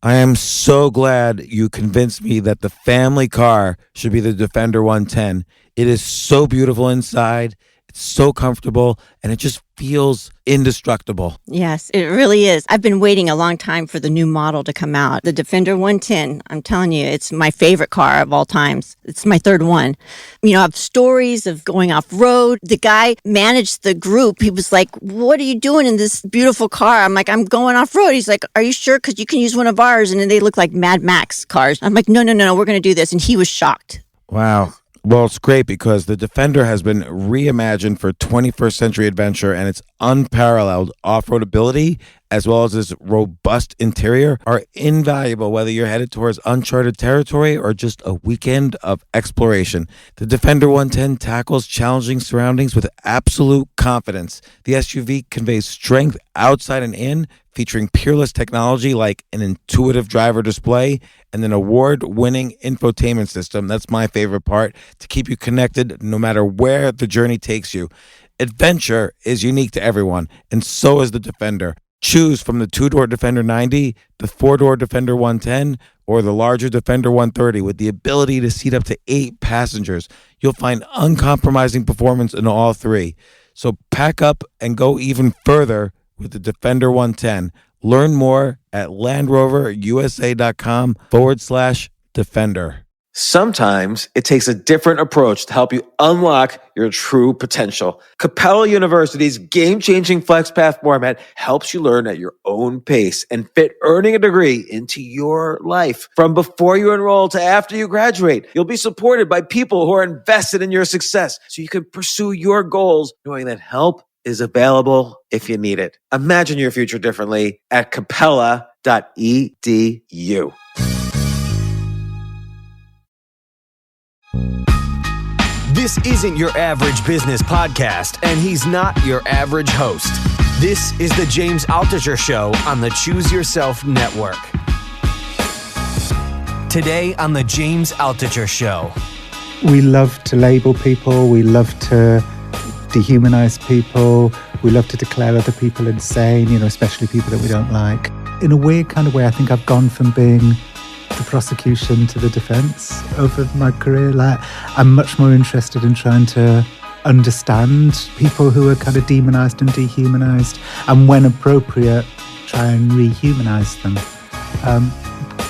I am so glad you convinced me that the family car should be the Defender 110. It is so beautiful inside. It's so comfortable, and it just feels indestructible. Yes, it really is. I've been waiting a long time for the new model to come out. The Defender 110, I'm telling you, it's my favorite car of all times. It's my third one. You know, I have stories of going off-road. The guy managed the group. He was like, what are you doing in this beautiful car? I'm like, I'm going off-road. He's like, are you sure? Because you can use one of ours. And then they look like Mad Max cars. I'm like, no, we're going to do this. And he was shocked. Wow. Well, it's great because the Defender has been reimagined for 21st century adventure, and its unparalleled off-road ability, as well as its robust interior, are invaluable whether you're headed towards uncharted territory or just a weekend of exploration. The Defender 110 tackles challenging surroundings with absolute confidence. The SUV conveys strength outside and in, featuring peerless technology like an intuitive driver display and an award-winning infotainment system. That's my favorite part, to keep you connected no matter where the journey takes you. Adventure is unique to everyone, and so is the Defender. Choose from the two-door Defender 90, the four-door Defender 110, or the larger Defender 130 with the ability to seat up to 8 passengers. You'll find uncompromising performance in all three. So pack up and go even further with the Defender 110. Learn more at LandRoverUSA.com/Defender. Sometimes it takes a different approach to help you unlock your true potential. Capella University's game-changing FlexPath format helps you learn at your own pace and fit earning a degree into your life. From before you enroll to after you graduate, you'll be supported by people who are invested in your success so you can pursue your goals knowing that help is available if you need it. Imagine your future differently at capella.edu. This isn't your average business podcast, and he's not your average host. This is the James Altucher Show on the Choose Yourself Network. Today on the James Altucher Show. We love to label people. We love to dehumanize people. We love to declare other people insane, especially people that we don't like. In a weird kind of way, I think I've gone from being the prosecution to the defense over my career. I'm much more interested in trying to understand people who are kind of demonized and dehumanized, and when appropriate, try and rehumanize them.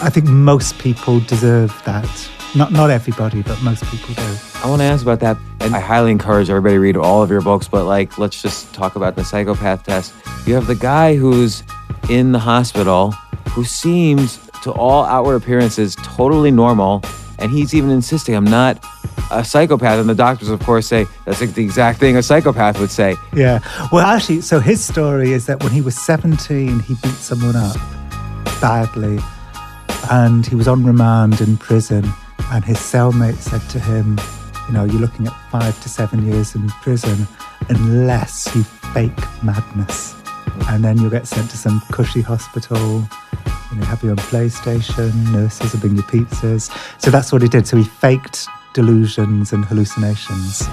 I think most people deserve that. Not everybody, but most people do. I want to ask about that. And I highly encourage everybody to read all of your books, but let's just talk about the Psychopath Test. You have the guy who's in the hospital who seems, to all outward appearances, totally normal, and he's even insisting, I'm not a psychopath. And the doctors, of course, say that's the exact thing a psychopath would say. Yeah. Well, actually, so his story is that when he was 17, he beat someone up badly, and he was on remand in prison, and his cellmate said to him, you're looking at 5 to 7 years in prison unless you fake madness. And then you'll get sent to some cushy hospital, have your own PlayStation, nurses will bring you pizzas. So that's what he did. So he faked delusions and hallucinations.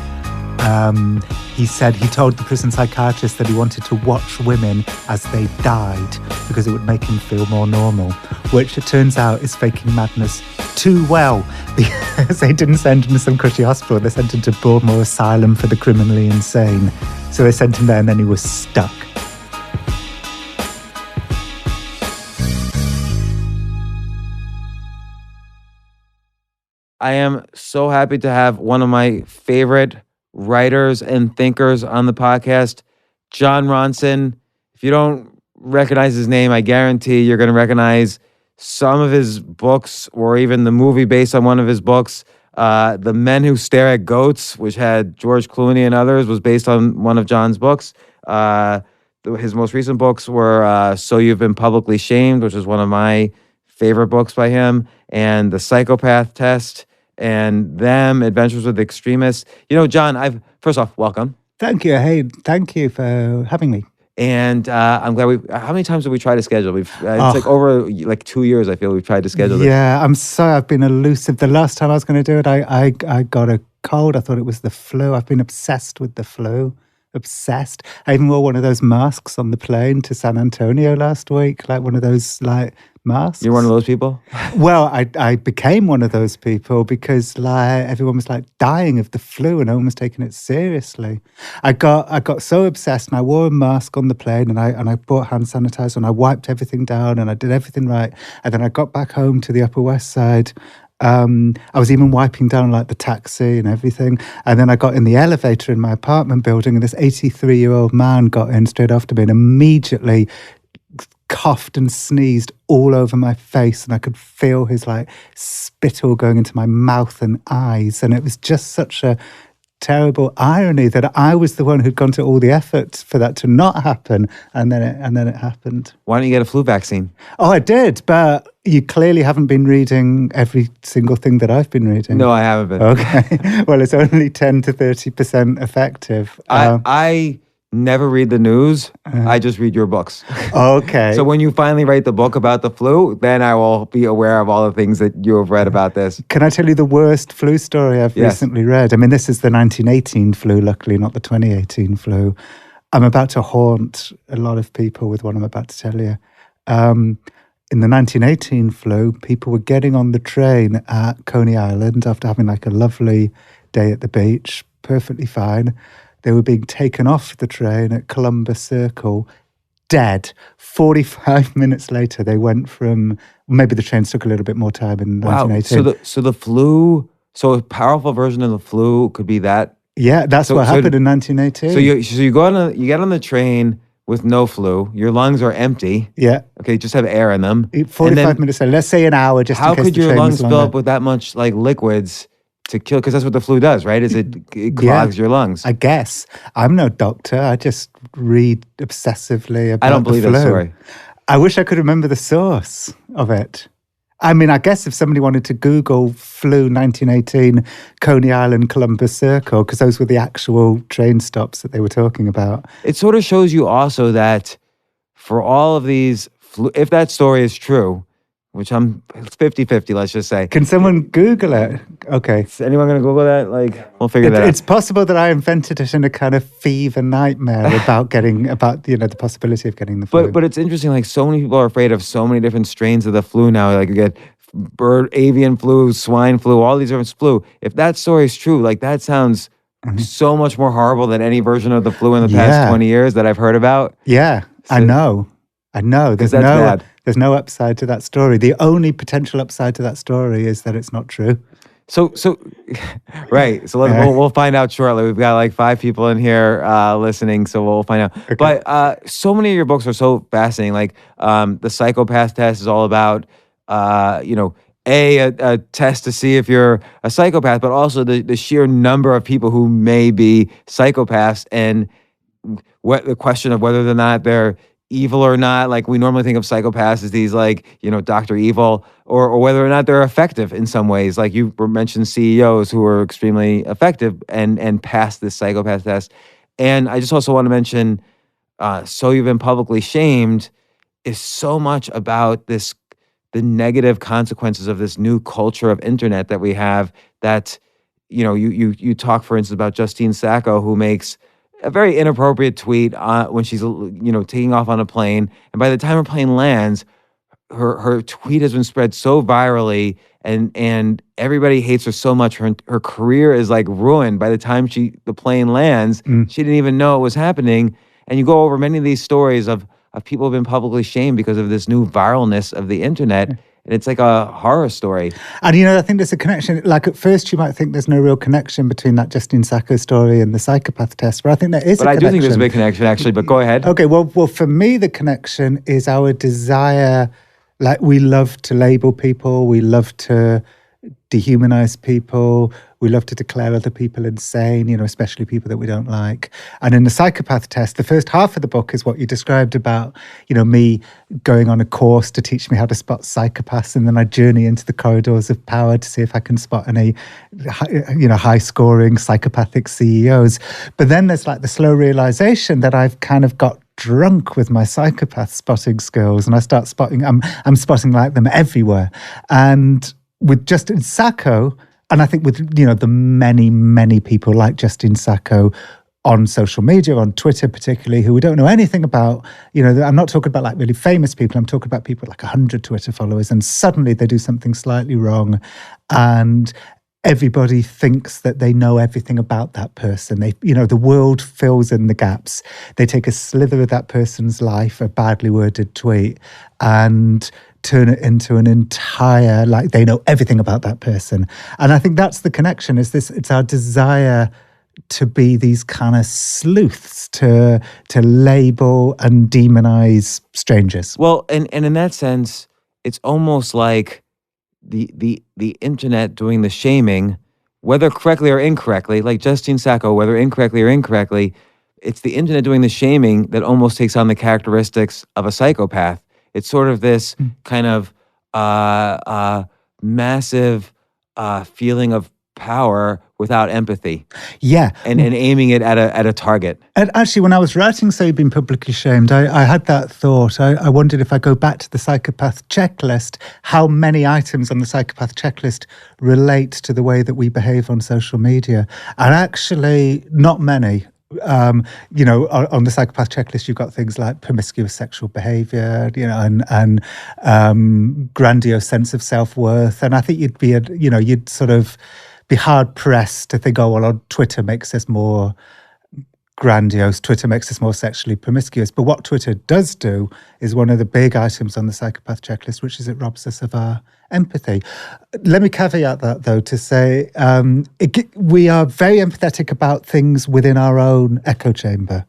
He said he told the prison psychiatrist that he wanted to watch women as they died because it would make him feel more normal, which it turns out is faking madness too well, because they didn't send him to some cushy hospital. They sent him to Broadmoor Ssylum for the criminally insane. So they sent him there, and then he was stuck. I am so happy to have one of my favorite writers and thinkers on the podcast, Jon Ronson. If you don't recognize his name, I guarantee you're going to recognize some of his books, or even the movie based on one of his books. The Men Who Stare at Goats, which had George Clooney and others, was based on one of John's books. His most recent books were So You've Been Publicly Shamed, which is one of my favorite books by him, and The Psychopath Test, and Them, Adventures with Extremists. John, first off, welcome. Thank you. Hey, thank you for having me. And I'm glad how many times have we tried to schedule? It's over 2 years, I feel we've tried to schedule this. Yeah, I'm sorry, I've been elusive. The last time I was going to do it, I got a cold. I thought it was the flu. I've been obsessed with the flu. Obsessed. I even wore one of those masks on the plane to San Antonio last week, one of those masks. You're one of those people? Well, I became one of those people because like everyone was like dying of the flu and no one was taking it seriously. I got so obsessed and I wore a mask on the plane and I bought hand sanitizer and I wiped everything down and I did everything right. And then I got back home to the Upper West Side. I was even wiping down like the taxi and everything. And then I got in the elevator in my apartment building and this 83-year-old man got in straight after me and immediately coughed and sneezed all over my face, and I could feel his like spittle going into my mouth and eyes, and it was just such a terrible irony that I was the one who'd gone to all the effort for that to not happen, and then it happened. Why don't you get a flu vaccine? Oh, I did, but you clearly haven't been reading every single thing that I've been reading. No, I haven't been. Okay, well, it's only 10 to 30% effective. I never read the news. I just read your books. Okay. So when you finally write the book about the flu, then I will be aware of all the things that you have read about this. Can I tell you the worst flu story I've recently read? I mean, this is the 1918 flu, luckily, not the 2018 flu. I'm about to haunt a lot of people with what I'm about to tell you. In the 1918 flu, people were getting on the train at Coney Island after having like a lovely day at the beach, perfectly fine. They were being taken off the train at Columbus Circle, dead. 45 minutes later, they went from, maybe the trains took a little bit more time in 1918. So the flu, so a powerful version of the flu could be that? Yeah, that's what happened in 1918. So you get on the train with no flu, your lungs are empty. Yeah. Okay, just have air in them. 45 minutes later, let's say an hour just in case the train was longer. How could your lungs fill up with that much like liquids to kill? Because that's what the flu does, right? It clogs your lungs. I guess. I'm no doctor. I just read obsessively about the flu. I don't believe that story. I wish I could remember the source of it. I mean, I guess if somebody wanted to Google flu 1918 Coney Island Columbus Circle, because those were the actual train stops that they were talking about. It sort of shows you also that for all of these, if that story is true, which it's 50-50, let's just say. Can someone Google it? Okay. Is anyone going to Google that? We'll figure that out. It's possible that I invented it in a kind of fever nightmare about the possibility of getting the flu. But it's interesting, like so many people are afraid of so many different strains of the flu now. Like you get avian flu, swine flu, all these different flu. If that story is true, like that sounds so much more horrible than any version of the flu in the past 20 years that I've heard about. Yeah, so, I know. There's no upside to that story. The only potential upside to that story is that it's not true. So right. So we'll find out shortly. We've got like 5 people in here listening, so we'll find out. Okay. But so many of your books are so fascinating. Like the Psychopath Test is all about, a test to see if you're a psychopath, but also the sheer number of people who may be psychopaths and the question of whether or not they're evil or not. Like we normally think of psychopaths as these like, Dr. Evil, or whether or not they're effective in some ways. Like you mentioned CEOs who are extremely effective and pass this psychopath test. And I just also want to mention, So You've Been Publicly Shamed is so much about the negative consequences of this new culture of internet that we have that, you talk, for instance, about Justine Sacco, who makes a very inappropriate tweet when she's, taking off on a plane. And by the time her plane lands, her tweet has been spread so virally and everybody hates her so much. Her career is like ruined by the time the plane lands. She didn't even know it was happening. And you go over many of these stories of people who have been publicly shamed because of this new viralness of the internet. And it's like a horror story. And, I think there's a connection. Like at first you might think there's no real connection between that Justine Sacco story and the Psychopath Test, but I think there is a connection. But I do think there's a big connection, actually, but go ahead. Okay, well, for me, the connection is our desire, like we love to label people, we love to dehumanize people, we love to declare other people insane, especially people that we don't like. And in the Psychopath Test, the first half of the book is what you described about, me going on a course to teach me how to spot psychopaths, and then I journey into the corridors of power to see if I can spot any, high-scoring psychopathic CEOs. But then there's like the slow realization that I've kind of got drunk with my psychopath spotting skills, and I start spotting, I'm spotting like them everywhere. And with Justine Sacco, and I think with, the many, many people like Justine Sacco on social media, on Twitter particularly, who we don't know anything about. I'm not talking about like really famous people. I'm talking about people with like 100 Twitter followers, and suddenly they do something slightly wrong, and everybody thinks that they know everything about that person. The world fills in the gaps. They take a slither of that person's life, a badly worded tweet, and turn it into an entire, like they know everything about that person. And I think that's the connection, it's our desire to be these kind of sleuths, to label and demonize strangers. Well, and in that sense, it's almost like the internet doing the shaming, whether correctly or incorrectly, like Justine Sacco, whether incorrectly or incorrectly, it's the internet doing the shaming that almost takes on the characteristics of a psychopath. It's sort of this kind of massive feeling of power without empathy. Yeah. And aiming it at a target. And actually, when I was writing So You've Been Publicly Shamed, I had that thought. I wondered if I go back to the psychopath checklist, how many items on the psychopath checklist relate to the way that we behave on social media. And actually, not many. On the psychopath checklist, you've got things like promiscuous sexual behavior, and grandiose sense of self-worth. And I think you'd sort of be hard pressed to think, oh, well, Twitter makes us more grandiose. Twitter makes us more sexually promiscuous. But what Twitter does do is one of the big items on the psychopath checklist, which is it robs us of our empathy. Let me caveat that, though, to say we are very empathetic about things within our own echo chamber.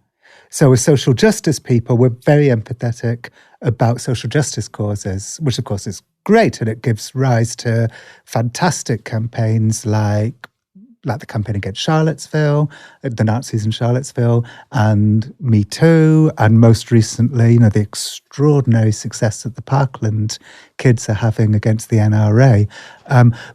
So as social justice people, we're very empathetic about social justice causes, which of course is great, and it gives rise to fantastic campaigns like the campaign against Charlottesville, the Nazis in Charlottesville, and Me Too, and most recently, the extraordinary success that the Parkland kids are having against the NRA.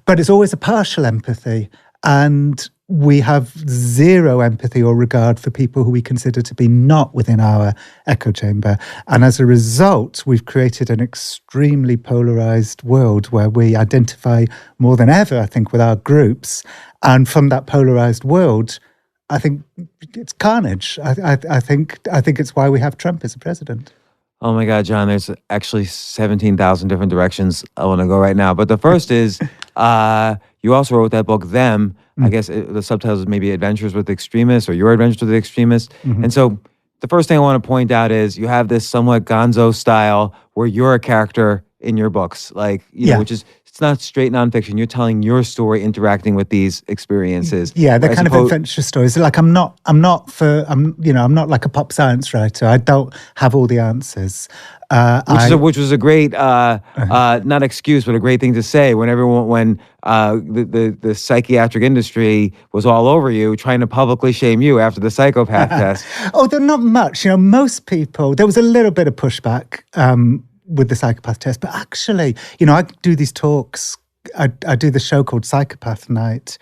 But it's always a partial empathy, and we have zero empathy or regard for people who we consider to be not within our echo chamber. And as a result, we've created an extremely polarized world where we identify more than ever, I think, with our groups. And from that polarized world, I think it's carnage. I think it's why we have Trump as a president. Oh my God, John, there's actually 17,000 different directions I want to go right now. But the first is, you also wrote that book, Them. I guess the subtitle is maybe Adventures with Extremists or Your Adventures with Extremists. And so the first thing I want to point out is you have this somewhat gonzo style where you're a character in your books, like, which is, it's not straight nonfiction. You're telling your story, interacting with these experiences. Yeah, they're kind of adventure stories. Like I'm not like a pop science writer. I don't have all the answers. Which was a great, not excuse, but a great thing to say when the psychiatric industry was all over you, trying to publicly shame you after the psychopath test. Oh, they're not much. Most people, there was a little bit of pushback with the psychopath test, but actually, I do these talks. I do the show called Psychopath Night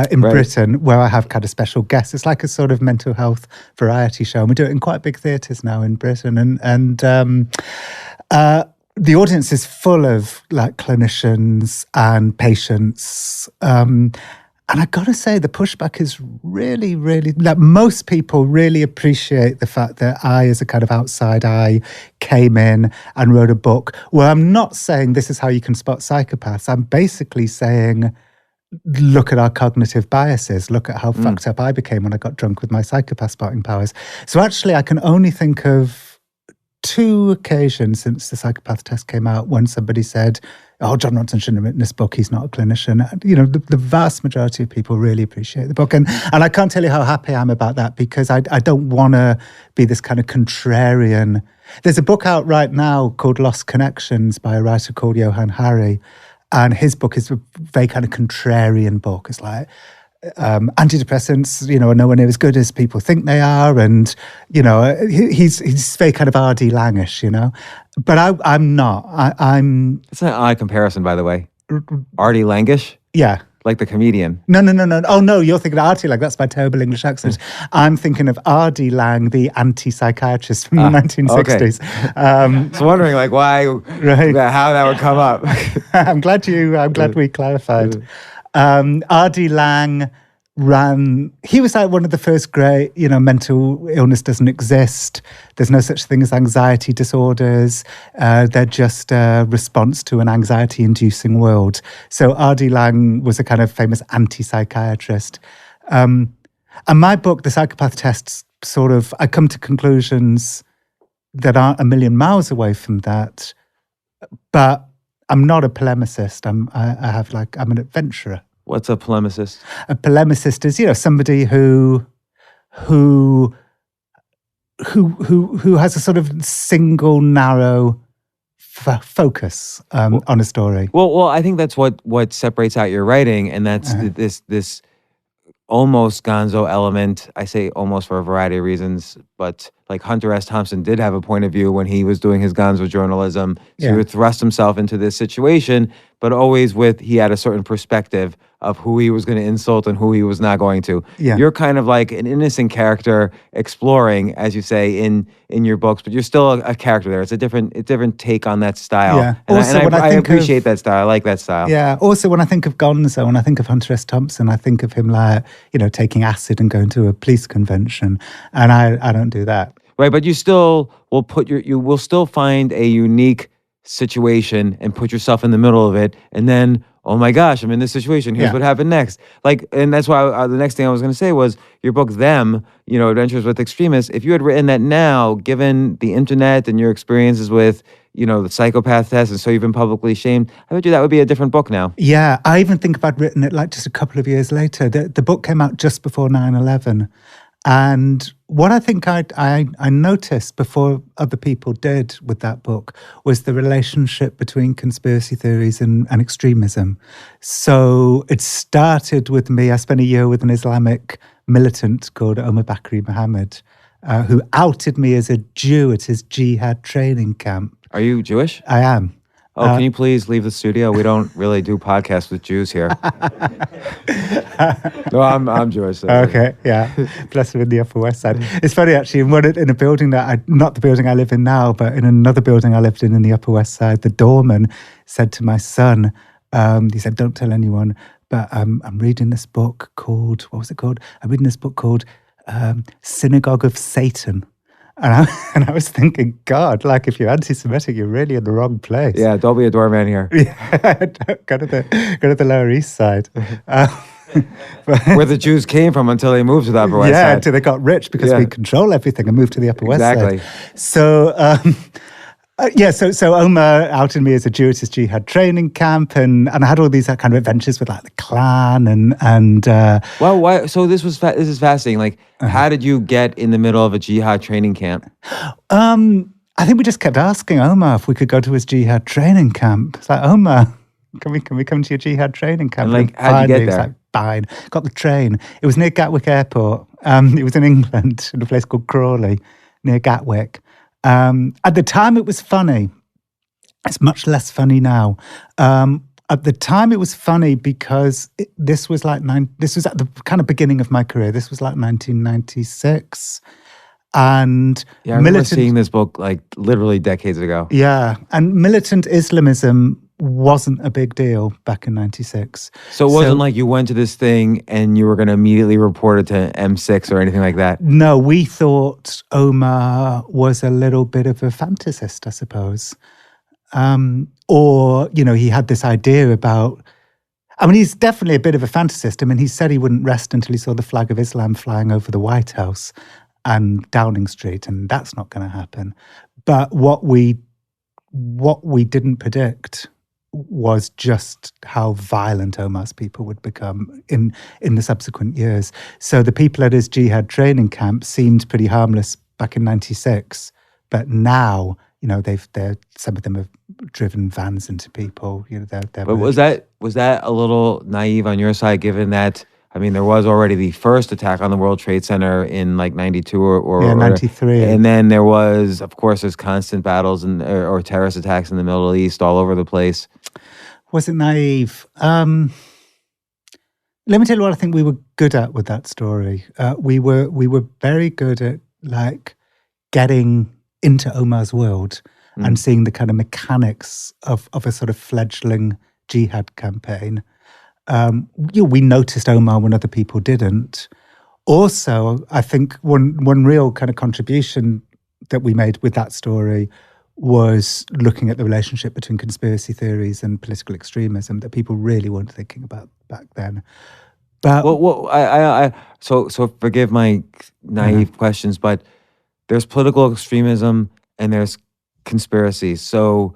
in Britain, where I have kind of special guests. It's like a sort of mental health variety show. And we do it in quite big theatres now in Britain. And the audience is full of like clinicians and patients. And I got to say, the pushback is really, really, like most people really appreciate the fact that I, as a kind of outside eye, came in and wrote a book where I'm not saying this is how you can spot psychopaths. I'm basically saying, look at our cognitive biases. Look at how fucked up I became when I got drunk with my psychopath spotting powers. So actually, I can only think of 2 occasions since the psychopath test came out when somebody said, oh, Jon Ronson shouldn't have written this book, he's not a clinician. The vast majority of people really appreciate the book. And I can't tell you how happy I am about that, because I don't want to be this kind of contrarian. There's a book out right now called Lost Connections by a writer called Johan Hari. And his book is a very kind of contrarian book. It's like, antidepressants, are nowhere near as good as people think they are. And, he's very kind of R.D. Langish, But I'm not. I'm... It's an odd comparison, by the way. R.D. Langish? Yeah. Like the comedian. No. Oh, no, you're thinking of R.T. Lang. That's my terrible English accent. I'm thinking of R.D. Lang, the anti-psychiatrist from the 1960s. Okay. So wondering, like, why, how that would come up. I'm glad we clarified. R.D. Lang he was like one of the first great, mental illness doesn't exist. There's no such thing as anxiety disorders. They're just a response to an anxiety-inducing world. So R.D. Laing was a kind of famous anti-psychiatrist. And my book, The Psychopath Test, I come to conclusions that aren't a million miles away from that. But I'm not a polemicist. I'm an adventurer. What's a polemicist? A polemicist is, somebody who has a sort of single narrow focus on a story. Well, I think that's what separates out your writing, and that's this almost gonzo element. I say almost for a variety of reasons, but like Hunter S. Thompson did have a point of view when he was doing his gonzo journalism. So he would thrust himself into this situation, but always he had a certain perspective of who he was going to insult and who he was not going to. Yeah. You're kind of like an innocent character exploring, as you say, in your books, but you're still a character there. It's a different take on that style. Yeah. And I appreciate that style. I like that style. Yeah. Also, when I think of Gonzo, when I think of Hunter S. Thompson, I think of him like, taking acid and going to a police convention. And I don't do that. Right, but you still will you will still find a unique situation and put yourself in the middle of it, and then, oh my gosh, I'm in this situation. Here's what happened next. And that's why the next thing I was going to say was your book, Them, Adventures with Extremists. If you had written that now, given the internet and your experiences with, the Psychopath Test, and so you've been publicly shamed, I bet you that would be a different book now. Yeah, I even think if I'd written it like just a couple of years later. The book came out just before 9/11. And what I think I noticed before other people did with that book was the relationship between conspiracy theories and extremism. So it started with me. I spent a year with an Islamic militant called Omar Bakri Muhammad, who outed me as a Jew at his jihad training camp. Are you Jewish? I am. Oh, can you please leave the studio? We don't really do podcasts with Jews here. No, I'm Jewish. So. Okay, yeah. Bless them in the Upper West Side. It's funny, actually, in a building not the building I live in now, but in another building I lived in the Upper West Side, the doorman said to my son, he said, don't tell anyone, but I'm reading this book called, what was it called? I'm reading this book called Synagogue of Satan. And I was thinking, God, like if you're anti-Semitic, you're really in the wrong place. Yeah, don't be a doorman here. Yeah, go to the Lower East Side. Where the Jews came from until they moved to the Upper West Side. Yeah, until they got rich because we control everything and moved to the Upper West Side. So, so Omar outed me as a Jew at his jihad training camp, and I had all these kind of adventures with like the Klan and. Well, why? So this is fascinating. Like, how did you get in the middle of a jihad training camp? I think we just kept asking Omar if we could go to his jihad training camp. It's like, Omar, can we come to your jihad training camp? And how'd you get there? Like, fine. Got the train. It was near Gatwick Airport. It was in England, in a place called Crawley, near Gatwick. At the time, it was funny. It's much less funny now. At the time, it was funny because this was at the kind of beginning of my career. This was like 1996. And I remember seeing this book like literally decades ago. Yeah. And militant Islamism wasn't a big deal back in 96. So it wasn't like you went to this thing and you were going to immediately report it to M6 or anything like that? No, we thought Omar was a little bit of a fantasist, I suppose. Or, he had this idea about... he's definitely a bit of a fantasist. He said he wouldn't rest until he saw the flag of Islam flying over the White House and Downing Street, and that's not going to happen. But what we didn't predict was just how violent Omar's people would become in the subsequent years. So the people at his jihad training camp seemed pretty harmless back in 96, but now, some of them have driven vans into people. But was that a little naive on your side, given that? There was already the first attack on the World Trade Center in like 92 or 93. And then there was, of course, there's constant battles or terrorist attacks in the Middle East all over the place. Was it naive? Let me tell you what I think we were good at with that story. We were very good at like getting into Omar's world and seeing the kind of mechanics of a sort of fledgling jihad campaign. We noticed Omar when other people didn't. Also, I think one real kind of contribution that we made with that story was looking at the relationship between conspiracy theories and political extremism that people really weren't thinking about back then. But so forgive my naive questions, but there's political extremism and there's conspiracy. So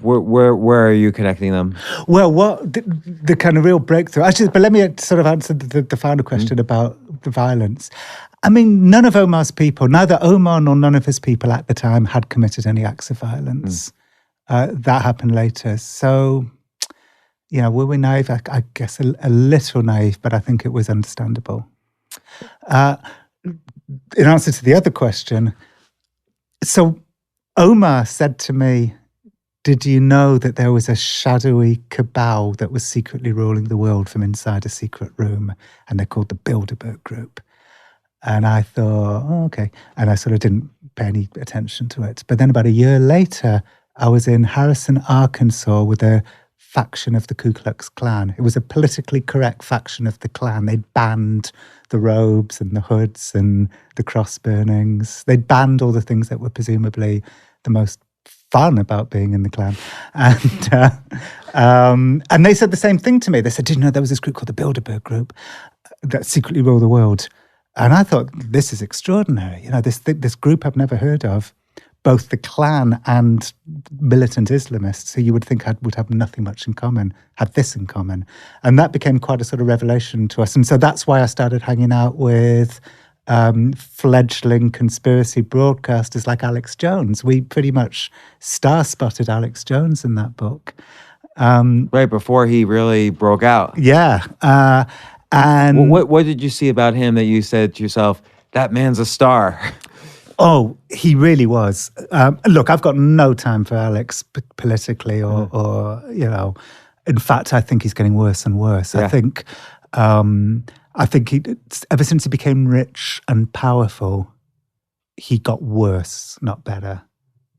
where are you connecting them? Well, what the kind of real breakthrough, actually, but let me sort of answer the final question about the violence. I mean, none of Omar's people, neither Omar nor none of his people at the time had committed any acts of violence. That happened later. So, were we naive? I guess a little naive, but I think it was understandable. In answer to the other question, so Omar said to me, did you know that there was a shadowy cabal that was secretly ruling the world from inside a secret room? And they're called the Bilderberg Group. And I thought, oh, okay. And I sort of didn't pay any attention to it. But then about a year later, I was in Harrison, Arkansas with a faction of the Ku Klux Klan. It was a politically correct faction of the Klan. They'd banned the robes and the hoods and the cross burnings. They'd banned all the things that were presumably the most fun about being in the Klan. And they said the same thing to me. They said, did you know there was this group called the Bilderberg Group that secretly rule the world? And I thought, this is extraordinary. This group I've never heard of, both the Klan and militant Islamists, who you would think would have nothing much in common, had this in common. And that became quite a sort of revelation to us. And so that's why I started hanging out with fledgling conspiracy broadcasters like Alex Jones. We pretty much star-spotted Alex Jones in that book. Right, before he really broke out. Yeah. And what did you see about him that you said to yourself, that man's a star? Oh, he really was. Look, I've got no time for Alex politically or in fact, I think he's getting worse and worse. Yeah. I think he, ever since he became rich and powerful, he got worse, not better.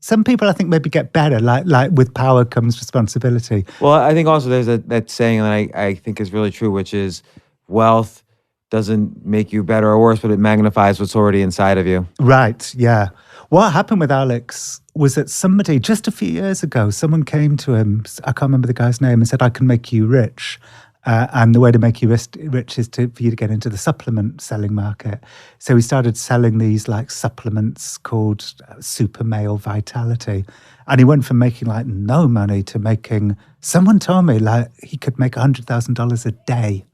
Some people, I think, maybe get better. Like with power comes responsibility. Well, I think also there's that saying that I think is really true, which is wealth doesn't make you better or worse, but it magnifies what's already inside of you. Right, yeah. What happened with Alex was that somebody, just a few years ago, someone came to him, I can't remember the guy's name, and said, I can make you rich. And the way to make you rich is for you to get into the supplement selling market. So he started selling these like supplements called Super Male Vitality. And he went from making like no money to making, someone told me like he could make $100,000 a day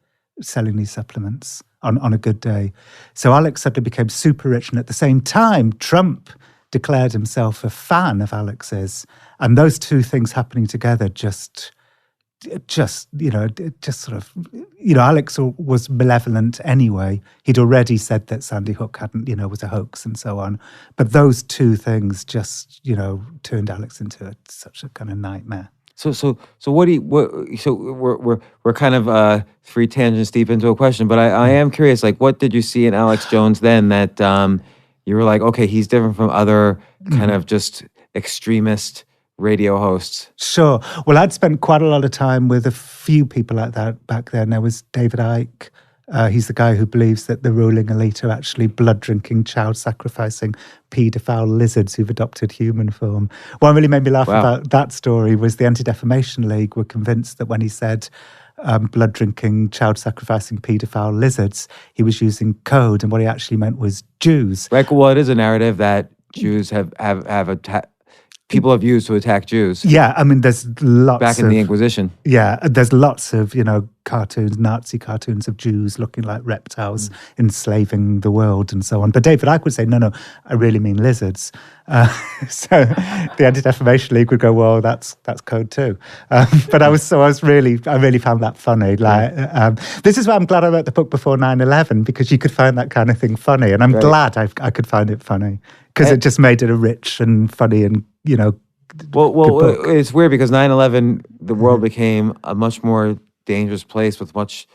selling these supplements on a good day. So Alex suddenly became super rich. And at the same time, Trump declared himself a fan of Alex's. And those two things happening together just sort of, Alex was malevolent anyway. He'd already said that Sandy Hook was a hoax and so on. But those two things just, turned Alex into such a kind of nightmare. So we're kind of 3 tangents deep into a question, but I am curious, like, what did you see in Alex Jones then that you were like, okay, he's different from other kind of just extremist radio hosts? Sure. Well, I'd spent quite a lot of time with a few people like that back then. There was David Icke. He's the guy who believes that the ruling elite are actually blood-drinking, child-sacrificing, paedophile lizards who've adopted human form. What really made me laugh about that story was the Anti-Defamation League were convinced that when he said blood-drinking, child-sacrificing, paedophile lizards, he was using code, and what he actually meant was Jews. Right. Well, it is a narrative that Jews have people have used to attack Jews. Yeah, I mean, there's lots back in the Inquisition. Yeah, there's lots of, cartoons, Nazi cartoons of Jews looking like reptiles, enslaving the world and so on. But David Icke would say, no, I really mean lizards. So the Anti-Defamation League would go, well, that's code too. But I really found that funny. This is why I'm glad I wrote the book before 9/11, because you could find that kind of thing funny. And I'm glad I could find it funny, because it just made it a rich and funny and, Well, it's weird because 9/11, the world became a much more dangerous place with much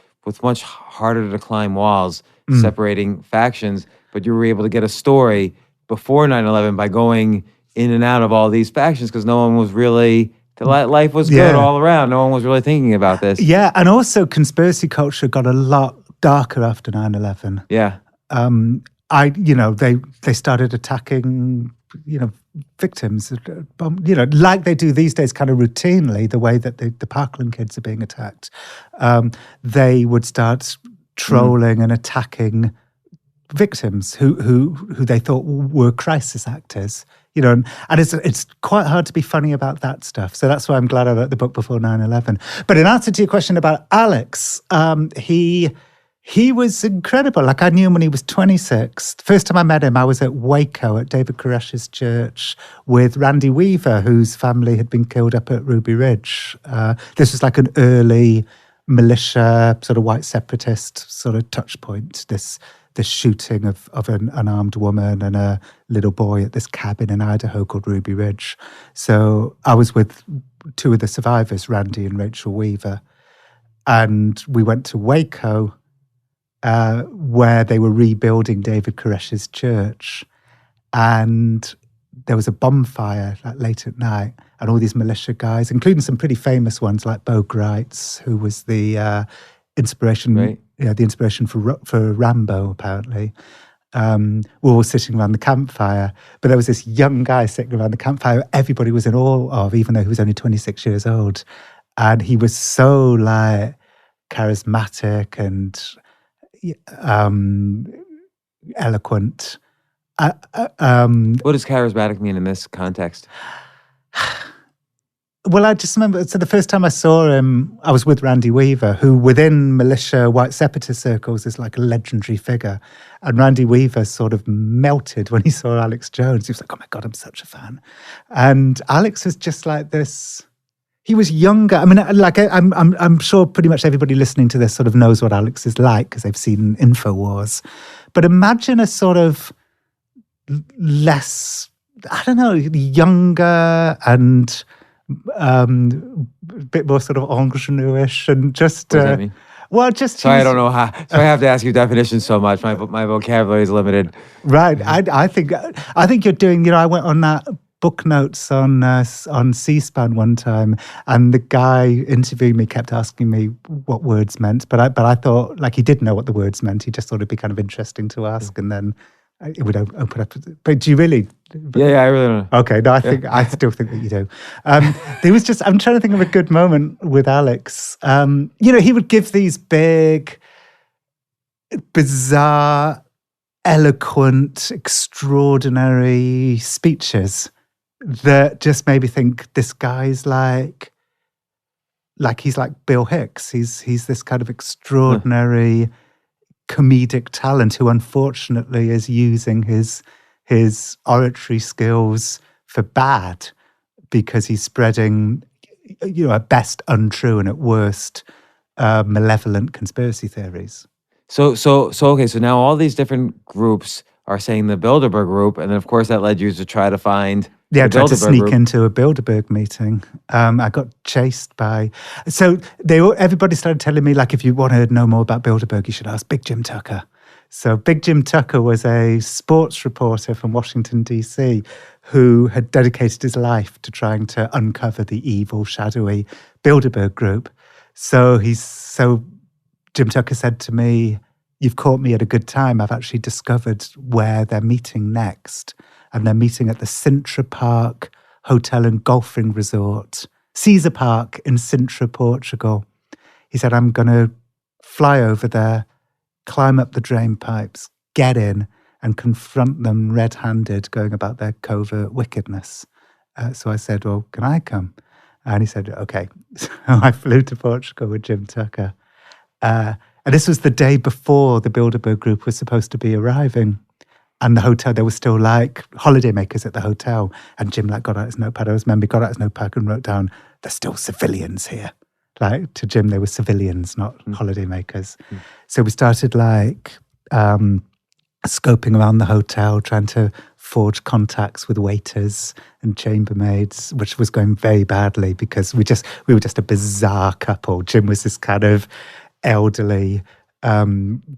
harder to climb walls separating factions. But you were able to get a story before 9/11 by going in and out of all these factions because no one was really Life was good all around. No one was really thinking about this. Yeah, and also conspiracy culture got a lot darker after 9/11. Yeah. They started attacking, victims, like they do these days, kind of routinely, the way that the Parkland kids are being attacked. They would start trolling and attacking victims who they thought were crisis actors. And it's quite hard to be funny about that stuff. So that's why I'm glad I wrote the book before 9/11. But in answer to your question about Alex, he was incredible. Like, I knew him when he was 26. The first time I met him, I was at Waco at David Koresh's church with Randy Weaver, whose family had been killed up at Ruby Ridge. This was like an early militia, sort of white separatist sort of touch point, this shooting of an unarmed woman and a little boy at this cabin in Idaho called Ruby Ridge. So I was with two of the survivors, Randy and Rachel Weaver, and we went to Waco, where they were rebuilding David Koresh's church. And there was a bonfire late at night, and all these militia guys, including some pretty famous ones like Bo Greitz, who was the inspiration, right. The inspiration for Rambo, apparently. Were all sitting around the campfire. But there was this young guy sitting around the campfire everybody was in awe of, even though he was only 26 years old. And he was so charismatic and eloquent. What does charismatic mean in this context? Well, I just remember, so the first time I saw him, I was with Randy Weaver, who within militia white separatist circles is like a legendary figure. And Randy Weaver sort of melted when he saw Alex Jones. He was like, oh my God, I'm such a fan. And Alex was just like this. He was younger. I mean, I'm sure pretty much everybody listening to this sort of knows what Alex is like because they've seen InfoWars. But imagine a sort of less, I don't know, younger and a bit more sort of ingenue-ish and just... What does that mean? Well, just... Sorry, I don't know how... So I have to ask you definitions so much. My vocabulary is limited. Right. I think you're doing... I went on that book notes on C-SPAN one time, and the guy interviewing me kept asking me what words meant, but I thought, like, he did know what the words meant. He just thought it'd be kind of interesting to ask, and then it would open up. But do you really? Yeah, I really don't know. Okay, no, I still think that you do. There was just, I'm trying to think of a good moment with Alex. He would give these big, bizarre, eloquent, extraordinary speeches that just made me think, this guy's like he's like Bill Hicks. He's this kind of extraordinary comedic talent who unfortunately is using his oratory skills for bad, because he's spreading, at best untrue and at worst malevolent conspiracy theories. So now all these different groups are saying the Bilderberg Group, and then of course that led you to try to find... Yeah, I tried to sneak into a Bilderberg meeting. I got chased by... So everybody started telling me, like, if you want to know more about Bilderberg, you should ask Big Jim Tucker. So Big Jim Tucker was a sports reporter from Washington, D.C., who had dedicated his life to trying to uncover the evil, shadowy Bilderberg Group. So Jim Tucker said to me, "You've caught me at a good time. I've actually discovered where they're meeting next. And they're meeting at the Sintra Park Hotel and Golfing Resort, Caesar Park in Sintra, Portugal." He said, "I'm going to fly over there, climb up the drain pipes, get in, and confront them red-handed going about their covert wickedness." So I said, "Well, can I come?" And he said, "Okay." So I flew to Portugal with Jim Tucker. And this was the day before the Bilderberg Group was supposed to be arriving. And the hotel, there were still like holidaymakers at the hotel. And Jim got out his notepad. I remember he got out his notepad and wrote down, "There's still civilians here." Like, to Jim, they were civilians, not holidaymakers. So we started scoping around the hotel, trying to forge contacts with waiters and chambermaids, which was going very badly because we were just a bizarre couple. Jim was this kind of elderly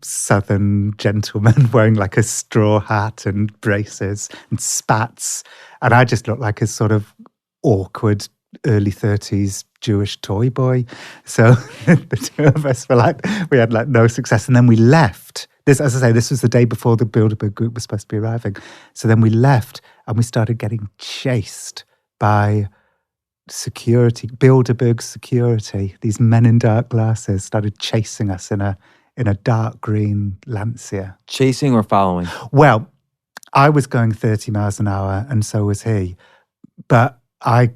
Southern gentleman wearing like a straw hat and braces and spats, and I just looked like a sort of awkward early 30s Jewish toy boy. So the two of us we had like no success. And then we left. This, as I say, this was the day before the Bilderberg Group was supposed to be arriving. So then we left and we started getting chased by security, Bilderberg security. These men in dark glasses started chasing us in a dark green Lancia. Chasing or following? Well, I was going 30 miles an hour and so was he. But I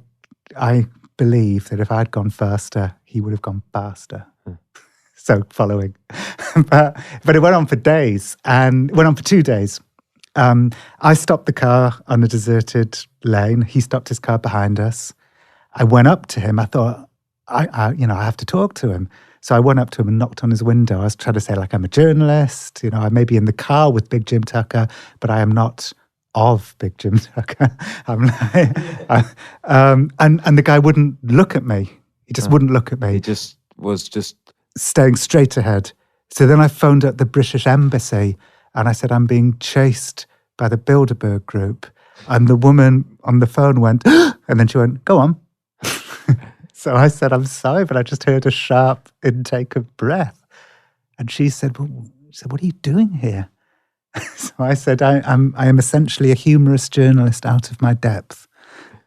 believe that if I'd gone faster, he would have gone faster. So following. but it went on for days, and it went on for 2 days. I stopped the car on a deserted lane. He stopped his car behind us. I went up to him. I thought, I have to talk to him. So I went up to him and knocked on his window. I was trying to say, like, I'm a journalist. I may be in the car with Big Jim Tucker, but I am not of Big Jim Tucker. I'm like, and the guy wouldn't look at me. He just wouldn't look at me. He just was staying straight ahead. So then I phoned up the British Embassy and I said, I'm being chased by the Bilderberg Group. And the woman on the phone went, and then she went, go on. So I said, I'm sorry, but I just heard a sharp intake of breath. And she said, what are you doing here? So I said, I am essentially a humorist journalist out of my depth.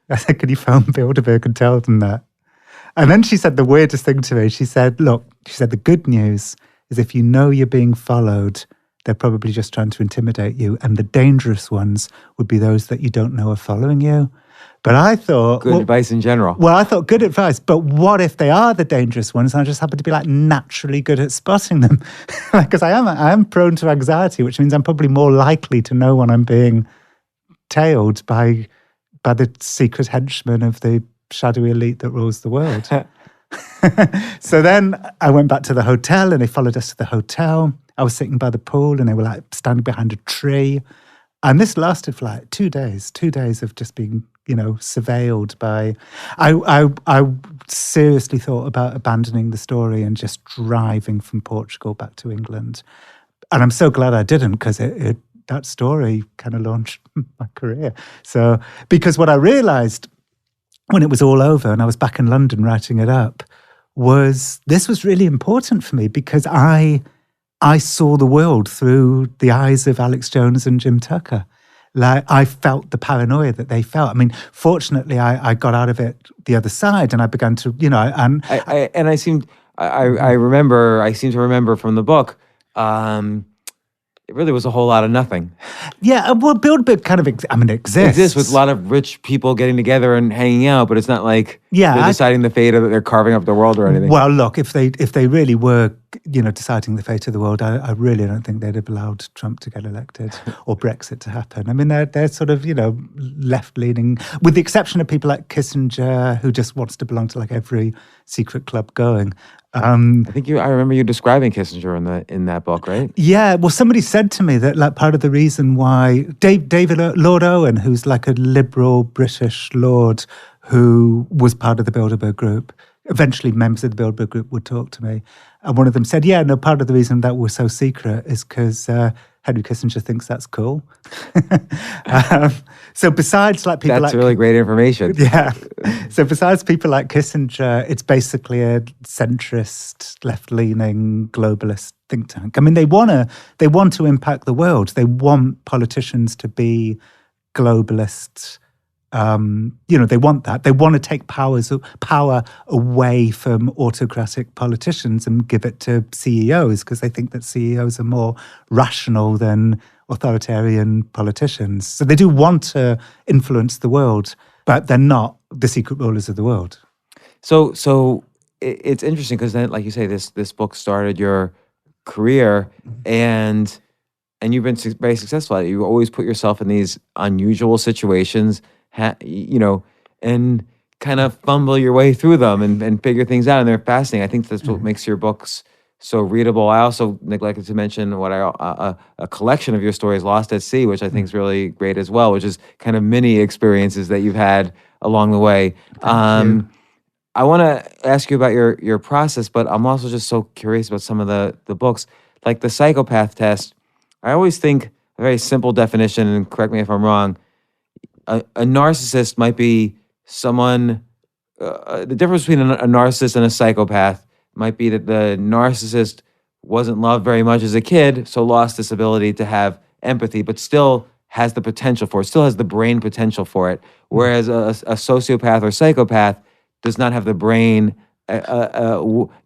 I said, can you phone Bilderberg and tell them that? And then she said the weirdest thing to me. She said, the good news is if you know you're being followed, they're probably just trying to intimidate you. And the dangerous ones would be those that you don't know are following you. But I thought... Good advice in general. Well, I thought good advice. But what if they are the dangerous ones and I just happen to be like naturally good at spotting them? Because I am prone to anxiety, which means I'm probably more likely to know when I'm being tailed by the secret henchmen of the shadowy elite that rules the world. So then I went back to the hotel and they followed us to the hotel. I was sitting by the pool and they were like standing behind a tree. And this lasted for like 2 days of just being, surveilled by... I seriously thought about abandoning the story and just driving from Portugal back to England. And I'm so glad I didn't, because that story kind of launched my career. So, because what I realized when it was all over and I was back in London writing it up was this was really important for me, because I saw the world through the eyes of Alex Jones and Jim Tucker. Like, I felt the paranoia that they felt. I mean, fortunately, I got out of it the other side, and I began to, I seem to remember from the book, it really was a whole lot of nothing. Yeah, well, Bilderberg kind of, it exists. It exists with a lot of rich people getting together and hanging out, but it's not like they're deciding the fate of it, they're carving up the world or anything. Well, look, if they really were, deciding the fate of the world, I really don't think they'd have allowed Trump to get elected or Brexit to happen. I mean, they're sort of, left-leaning, with the exception of people like Kissinger, who just wants to belong to like every secret club going. I remember you describing Kissinger in that book, right? Yeah, well, somebody said to me that like part of the reason why David Lord Owen, who's like a liberal British lord who was part of the Bilderberg Group, eventually members of the Bilderberg Group would talk to me, and one of them said, "Yeah, no, part of the reason that we're so secret is because Henry Kissinger thinks that's cool." So besides like people that's really great information. Yeah. So besides people like Kissinger, it's basically a centrist, left-leaning, globalist think tank. I mean, they want to impact the world. They want politicians to be globalists. They want that. They want to take power away from autocratic politicians and give it to CEOs, because they think that CEOs are more rational than authoritarian politicians. So they do want to influence the world, but they're not the secret rulers of the world. So it's interesting because then, like you say, this book started your career, and you've been very successful at it. You always put yourself in these unusual situations, and kind of fumble your way through them and figure things out, and they're fascinating. I think that's what makes your books so readable. I also neglected to mention a collection of your stories, Lost at Sea, which I think is really great as well, which is kind of mini experiences that you've had along the way. I want to ask you about your process, but I'm also just so curious about some of the books, like the Psychopath Test. I always think a very simple definition, and correct me if I'm wrong, a narcissist might be someone the difference between a narcissist and a psychopath might be that the narcissist wasn't loved very much as a kid, so lost this ability to have empathy, but still has the potential for it, still has the brain potential for it. Whereas a sociopath or psychopath does not have the brain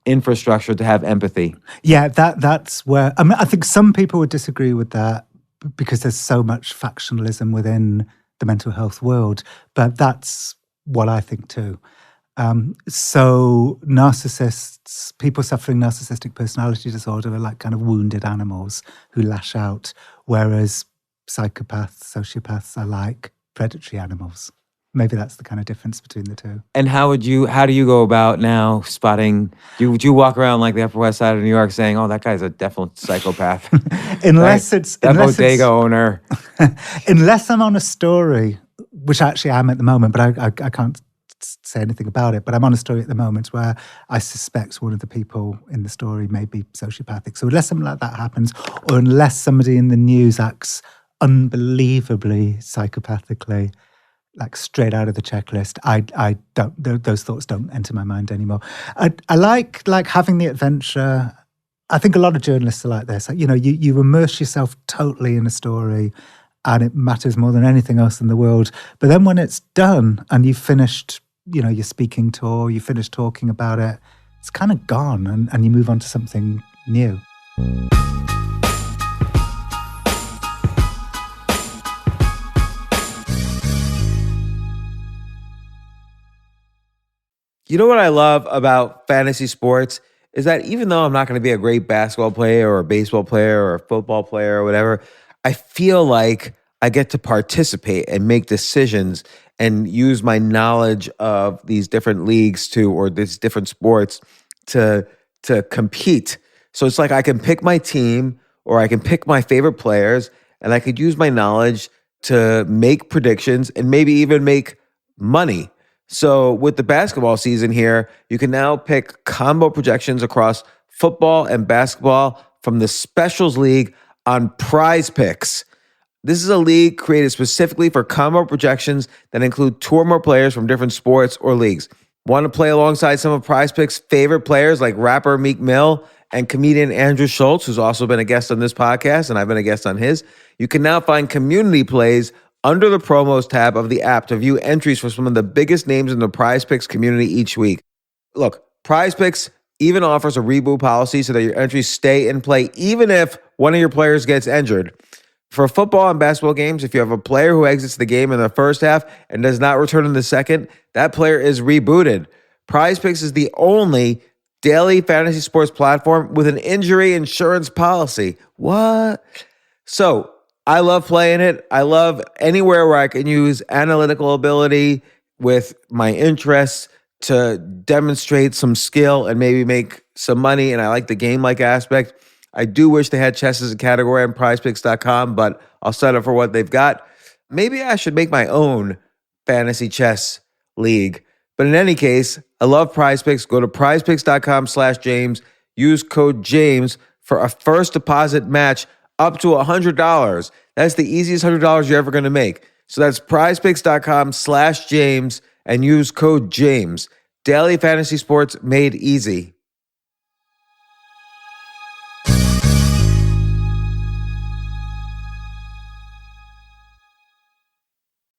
infrastructure to have empathy. Yeah, that's where, I mean, I think some people would disagree with that because there's so much factionalism within the mental health world, but that's what I think too. So narcissists, people suffering narcissistic personality disorder are like kind of wounded animals who lash out, whereas psychopaths, sociopaths are like predatory animals. Maybe that's the kind of difference between the two. And how do you go about now spotting, would you walk around like the Upper West Side of New York saying, oh, that guy's a definite psychopath? Unless it's... That bodega owner. Unless I'm on a story, which actually I am at the moment, but I can't say anything about it, but I'm on a story at the moment where I suspect one of the people in the story may be sociopathic. So unless something like that happens, or unless somebody in the news acts unbelievably psychopathically, like straight out of the checklist, I don't, those thoughts don't enter my mind anymore. I like having the adventure. I think a lot of journalists are like this. You know, you immerse yourself totally in a story and it matters more than anything else in the world. But then when it's done and you've finished, you know, your speaking tour, you finish talking about it, it's kind of gone and you move on to something new. You know what I love about fantasy sports is that even though I'm not going to be a great basketball player or a baseball player or a football player or whatever, I feel like I get to participate and make decisions and use my knowledge of these different leagues or these different sports to compete. So it's like I can pick my team or I can pick my favorite players and I could use my knowledge to make predictions and maybe even make money. So with the basketball season here, you can now pick combo projections across football and basketball from the Specials League on Prize Picks. This is a league created specifically for combo projections that include two or more players from different sports or leagues. Want to play alongside some of Prize Picks' favorite players like rapper Meek Mill and comedian Andrew Schultz, who's also been a guest on this podcast, and I've been a guest on his? You can now find community plays under the promos tab of the app to view entries for some of the biggest names in the Prize Picks community each week. Look, Prize Picks even offers a reboot policy so that your entries stay in play even if one of your players gets injured. For football and basketball games, if you have a player who exits the game in the first half and does not return in the second, that player is rebooted. Prize Picks is the only daily fantasy sports platform with an injury insurance policy. What? So, I love playing it. I love anywhere where I can use analytical ability with my interests to demonstrate some skill and maybe make some money. And I like the game-like aspect. I do wish they had chess as a category on prizepicks.com, but I'll settle for what they've got. Maybe I should make my own fantasy chess league. But in any case, I love Prize Picks. Go to prizepicks.com/James. Use code James for a first deposit match up to $100. That's the easiest $100 you're ever going to make. So that's prizepicks.com/James and use code James. Daily fantasy sports made easy.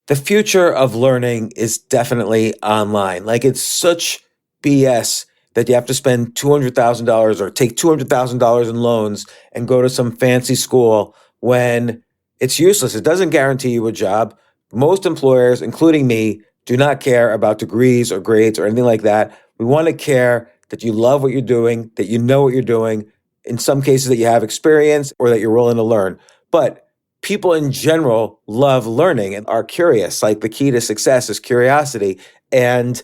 The future of learning is definitely online. Like, it's such BS that you have to spend $200,000 or take $200,000 in loans and go to some fancy school when it's useless. It doesn't guarantee you a job. Most employers, including me, do not care about degrees or grades or anything like that. We want to care that you love what you're doing, that you know what you're doing, in some cases that you have experience or that you're willing to learn. But people in general love learning and are curious. Like, the key to success is curiosity. And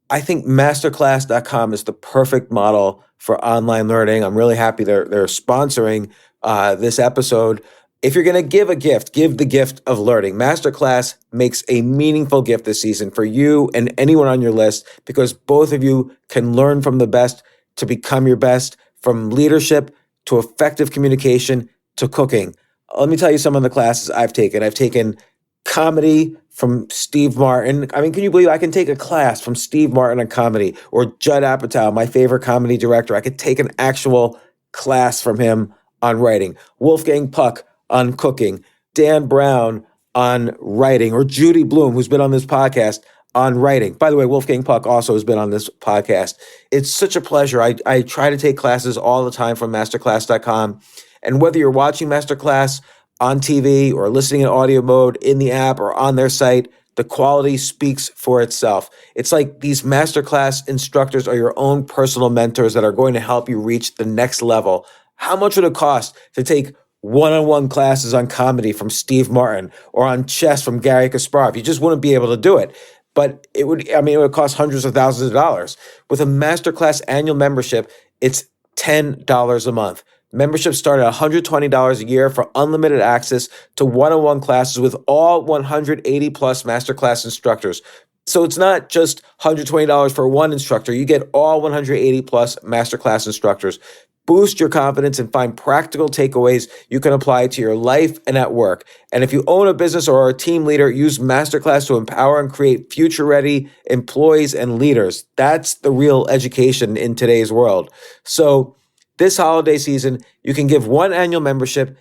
I think masterclass.com is the perfect model for online learning. I'm really happy they're sponsoring this episode. If you're going to give a gift, give the gift of learning. Masterclass makes a meaningful gift this season for you and anyone on your list, because both of you can learn from the best to become your best, from leadership to effective communication to cooking. Let me tell you some of the classes I've taken. I've taken comedy from Steve Martin. I mean, can you believe I can take a class from Steve Martin on comedy, or Judd Apatow, my favorite comedy director? I could take an actual class from him on writing. Wolfgang Puck on cooking. Dan Brown on writing, or Judy Bloom, who's been on this podcast, on writing. By the way, Wolfgang Puck also has been on this podcast. It's such a pleasure. I try to take classes all the time from masterclass.com. And whether you're watching Masterclass on TV or listening in audio mode in the app or on their site, the quality speaks for itself. It's like these Masterclass instructors are your own personal mentors that are going to help you reach the next level. How much would it cost to take one-on-one classes on comedy from Steve Martin or on chess from Gary Kasparov? You just wouldn't be able to do it. But it would cost hundreds of thousands of dollars. With a Masterclass annual membership, it's $10 a month. Memberships start at $120 a year for unlimited access to one-on-one classes with all 180 plus Masterclass instructors. So it's not just $120 for one instructor. You get all 180 plus Masterclass instructors. Boost your confidence and find practical takeaways you can apply to your life and at work. And if you own a business or are a team leader, use Masterclass to empower and create future-ready employees and leaders. That's the real education in today's world. So this holiday season, you can give one annual membership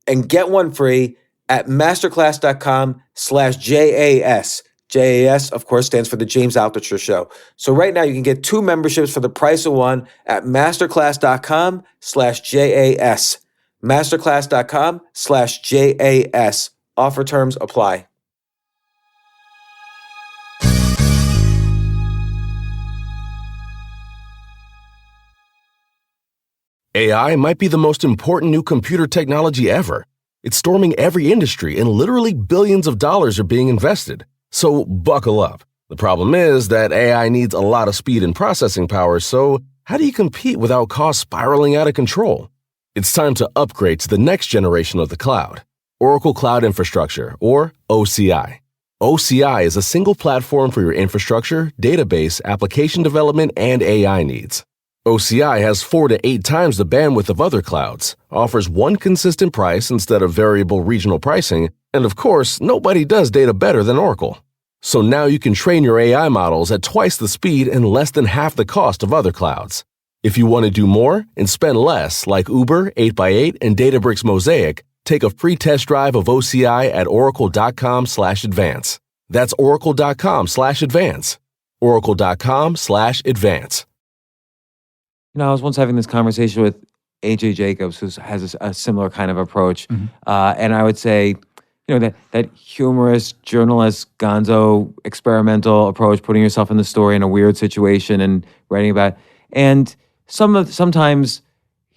and get one free at masterclass.com/JAS. JAS, of course, stands for the James Altucher Show. So right now you can get 2 memberships for the price of one at masterclass.com/JAS. Masterclass.com/JAS. Offer terms apply. AI might be the most important new computer technology ever. It's storming every industry, and literally billions of dollars are being invested. So buckle up. The problem is that AI needs a lot of speed and processing power, so how do you compete without costs spiraling out of control? It's time to upgrade to the next generation of the cloud, Oracle Cloud Infrastructure, or OCI. OCI is a single platform for your infrastructure, database, application development, and AI needs. OCI has 4 to 8 times the bandwidth of other clouds, offers one consistent price instead of variable regional pricing, and of course, nobody does data better than Oracle. So now you can train your AI models at twice the speed and less than half the cost of other clouds. If you want to do more and spend less, like Uber, 8x8, and Databricks Mosaic, take a free test drive of OCI at oracle.com/advance. That's oracle.com/advance. Oracle.com/advance. I was once having this conversation with AJ Jacobs, who has a similar kind of approach. And I would say, that humorist, journalist, gonzo, experimental approach, putting yourself in the story in a weird situation and writing about it. And sometimes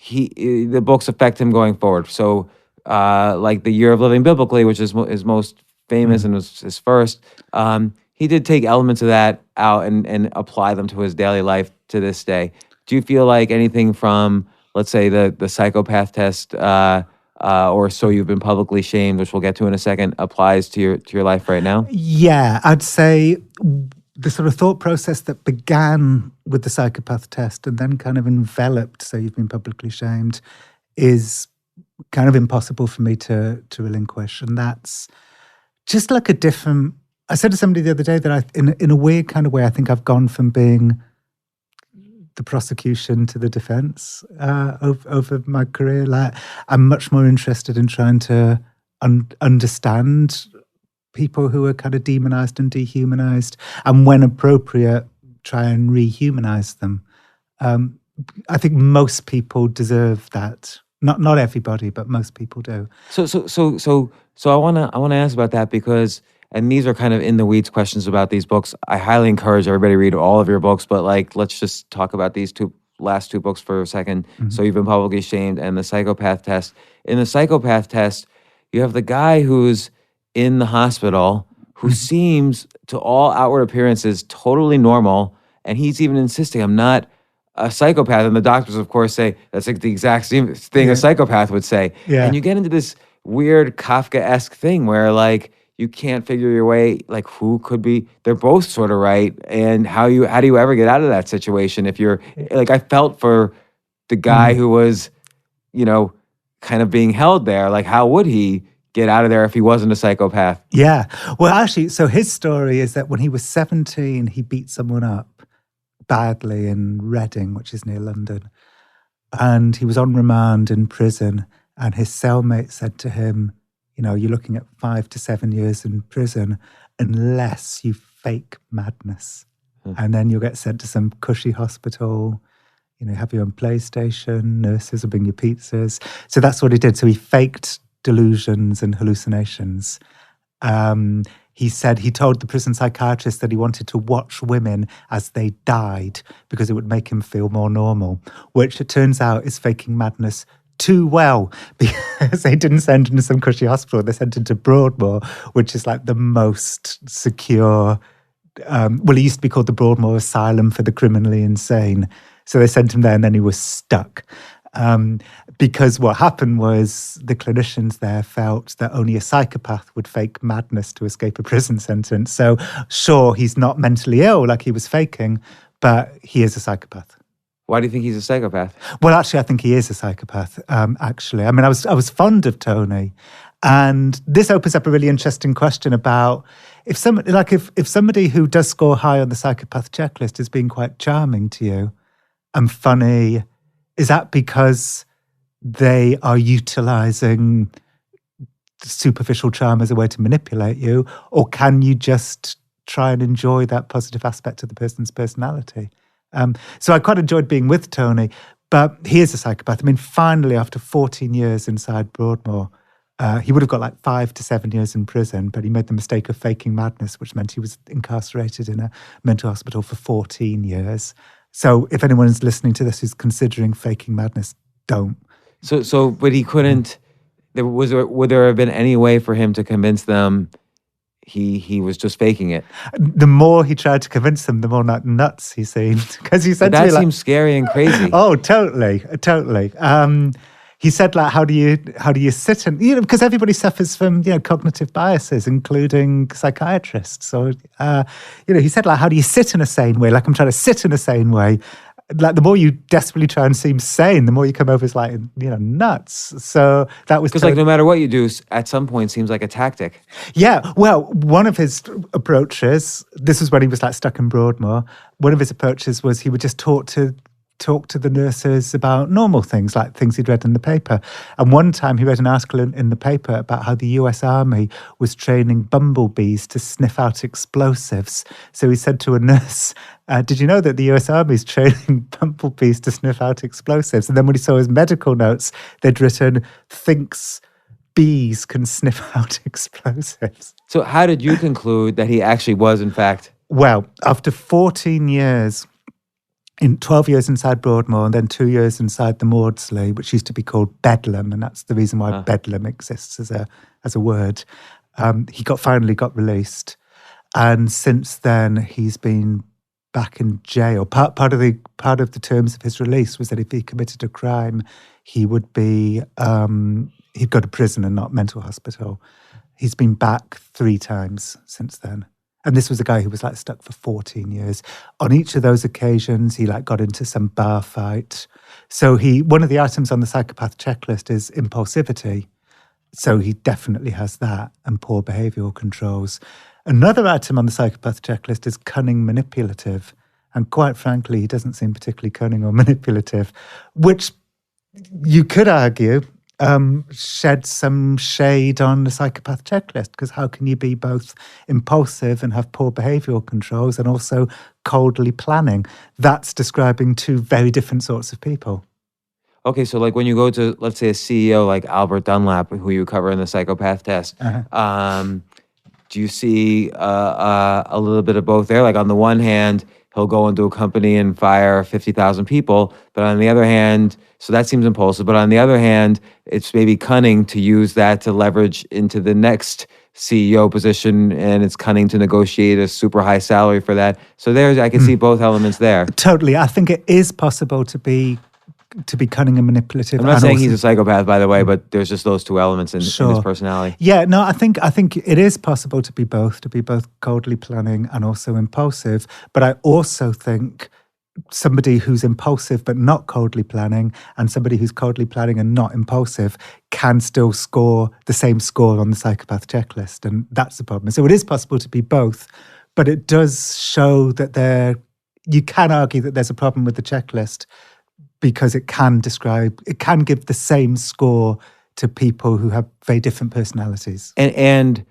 the books affect him going forward. So like The Year of Living Biblically, which is most famous and was his first, he did take elements of that out and apply them to his daily life to this day. Do you feel like anything from, let's say, the Psychopath Test or So You've Been Publicly Shamed, which we'll get to in a second, applies to your life right now? Yeah, I'd say the sort of thought process that began with the Psychopath Test and then kind of enveloped So You've Been Publicly Shamed is kind of impossible for me to relinquish. And that's just like a different... I said to somebody the other day that in a weird kind of way, I think I've gone from being the prosecution to the defense over my career. Like, I'm much more interested in trying to understand people who are kind of demonized and dehumanized, and when appropriate, try and rehumanize them. I think most people deserve that. Not everybody, but most people do. So I wanna ask about that because, and these are kind of in the weeds questions about these books. I highly encourage everybody to read all of your books, but let's just talk about these last two books for a second. So You've Been Publicly Shamed and the Psychopath Test. In the Psychopath Test, you have the guy who's in the hospital who seems, to all outward appearances, totally normal, and he's even insisting, I'm not a psychopath. And the doctors, of course, say that's like the exact same thing a psychopath would say. Yeah. And you get into this weird Kafka-esque thing where you can't figure your way, who could be, they're both sort of right. And how do you ever get out of that situation? If you're, I felt for the guy who was, kind of being held there, how would he get out of there if he wasn't a psychopath. Yeah. Well, actually, so his story is that when he was 17, he beat someone up badly in Reading, which is near London. And he was on remand in prison. And his cellmate said to him, you're looking at 5 to 7 years in prison unless you fake madness. And then you'll get sent to some cushy hospital, have your own PlayStation, nurses will bring you pizzas. So that's what he did. So he faked delusions and hallucinations. He said he told the prison psychiatrist that he wanted to watch women as they died because it would make him feel more normal, which it turns out is faking madness too well, because they didn't send him to some cushy hospital. They sent him to Broadmoor, which is like the most secure. It used to be called the Broadmoor Ssylum for the criminally insane. So they sent him there and then he was stuck. Because what happened was the clinicians there felt that only a psychopath would fake madness to escape a prison sentence. So sure, he's not mentally ill like he was faking, but he is a psychopath. Why do you think he's a psychopath? Well, actually, I think he is a psychopath, actually. I mean, I was fond of Tony. And this opens up a really interesting question about if somebody who does score high on the psychopath checklist is being quite charming to you and funny, is that because they are utilizing superficial charm as a way to manipulate you? Or can you just try and enjoy that positive aspect of the person's personality? So I quite enjoyed being with Tony, but he is a psychopath. I mean, finally, after 14 years inside Broadmoor, he would have got like 5 to 7 years in prison, but he made the mistake of faking madness, which meant he was incarcerated in a mental hospital for 14 years. So if anyone is listening to this who's considering faking madness, don't. But he couldn't. Would there have been any way for him to convince them he was just faking it? The more he tried to convince them, the more nuts he seemed. Because he said, that seems scary and crazy. Oh, totally. He said, like, how do you sit and, because everybody suffers from, cognitive biases, including psychiatrists. So, he said, like, how do you sit in a sane way? Like, I'm trying to sit in a sane way. Like, the more you desperately try and seem sane, the more you come over as, like, nuts. So that was... Because, like, no matter what you do, at some point seems like a tactic. Yeah. Well, one of his approaches, this was when he was, like, stuck in Broadmoor, one of his approaches was he would just talk to the nurses about normal things, like things he'd read in the paper. And one time he read an article in the paper about how the US Army was training bumblebees to sniff out explosives. So he said to a nurse, did you know that the US Army is training bumblebees to sniff out explosives? And then when he saw his medical notes, they'd written, thinks bees can sniff out explosives. So how did you conclude that he actually was, in fact? Well, after 14 years... in 12 years inside Broadmoor and then 2 years inside the Maudsley, which used to be called Bedlam, and that's the reason why Bedlam exists as a word. He finally got released, and since then he's been back in jail. Part of the terms of his release was that if he committed a crime, he would be he'd go to prison and not mental hospital. He's been back 3 times since then. And this was a guy who was like stuck for 14 years. On each of those occasions, he like got into some bar fight. So one of the items on the psychopath checklist is impulsivity. So he definitely has that, and poor behavioral controls. Another item on the psychopath checklist is cunning manipulative. And quite frankly, he doesn't seem particularly cunning or manipulative, which you could argue shed some shade on the psychopath checklist, because how can you be both impulsive and have poor behavioral controls and also coldly planning? That's describing 2 very different sorts of people. Okay, so like when you go to, let's say, a CEO like Albert Dunlap, who you cover in the Psychopath Test, do you see a little bit of both there? Like on the one hand, he'll go into a company and fire 50,000 people, but on the other hand, so that seems impulsive, but on the other hand, it's maybe cunning to use that to leverage into the next CEO position, and it's cunning to negotiate a super high salary for that. So I can see both elements there. Totally. I think it is possible to be cunning and manipulative. I'm not saying he's a psychopath, by the way, but there's just those 2 elements in his personality. Yeah, no, I think it is possible to be both coldly planning and also impulsive. But I also think somebody who's impulsive but not coldly planning and somebody who's coldly planning and not impulsive can still score the same score on the psychopath checklist. And that's the problem. So it is possible to be both, but it does show that you can argue that there's a problem with the checklist because it can give the same score to people who have very different personalities. And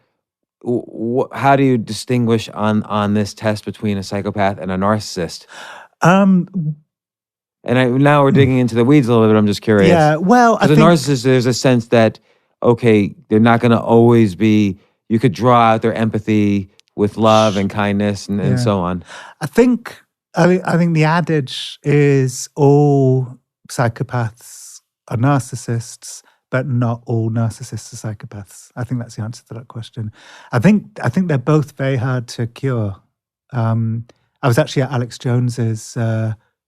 how do you distinguish on this test between a psychopath and a narcissist? And now we're digging into the weeds a little bit. I'm just curious. Yeah, well, I think... a narcissist, there's a sense that, okay, they're not going to always be, you could draw out their empathy with love and kindness and so on. I think the adage is all psychopaths are narcissists, but not all narcissists are psychopaths. I think that's the answer to that question. I think they're both very hard to cure. I was actually at Alex Jones's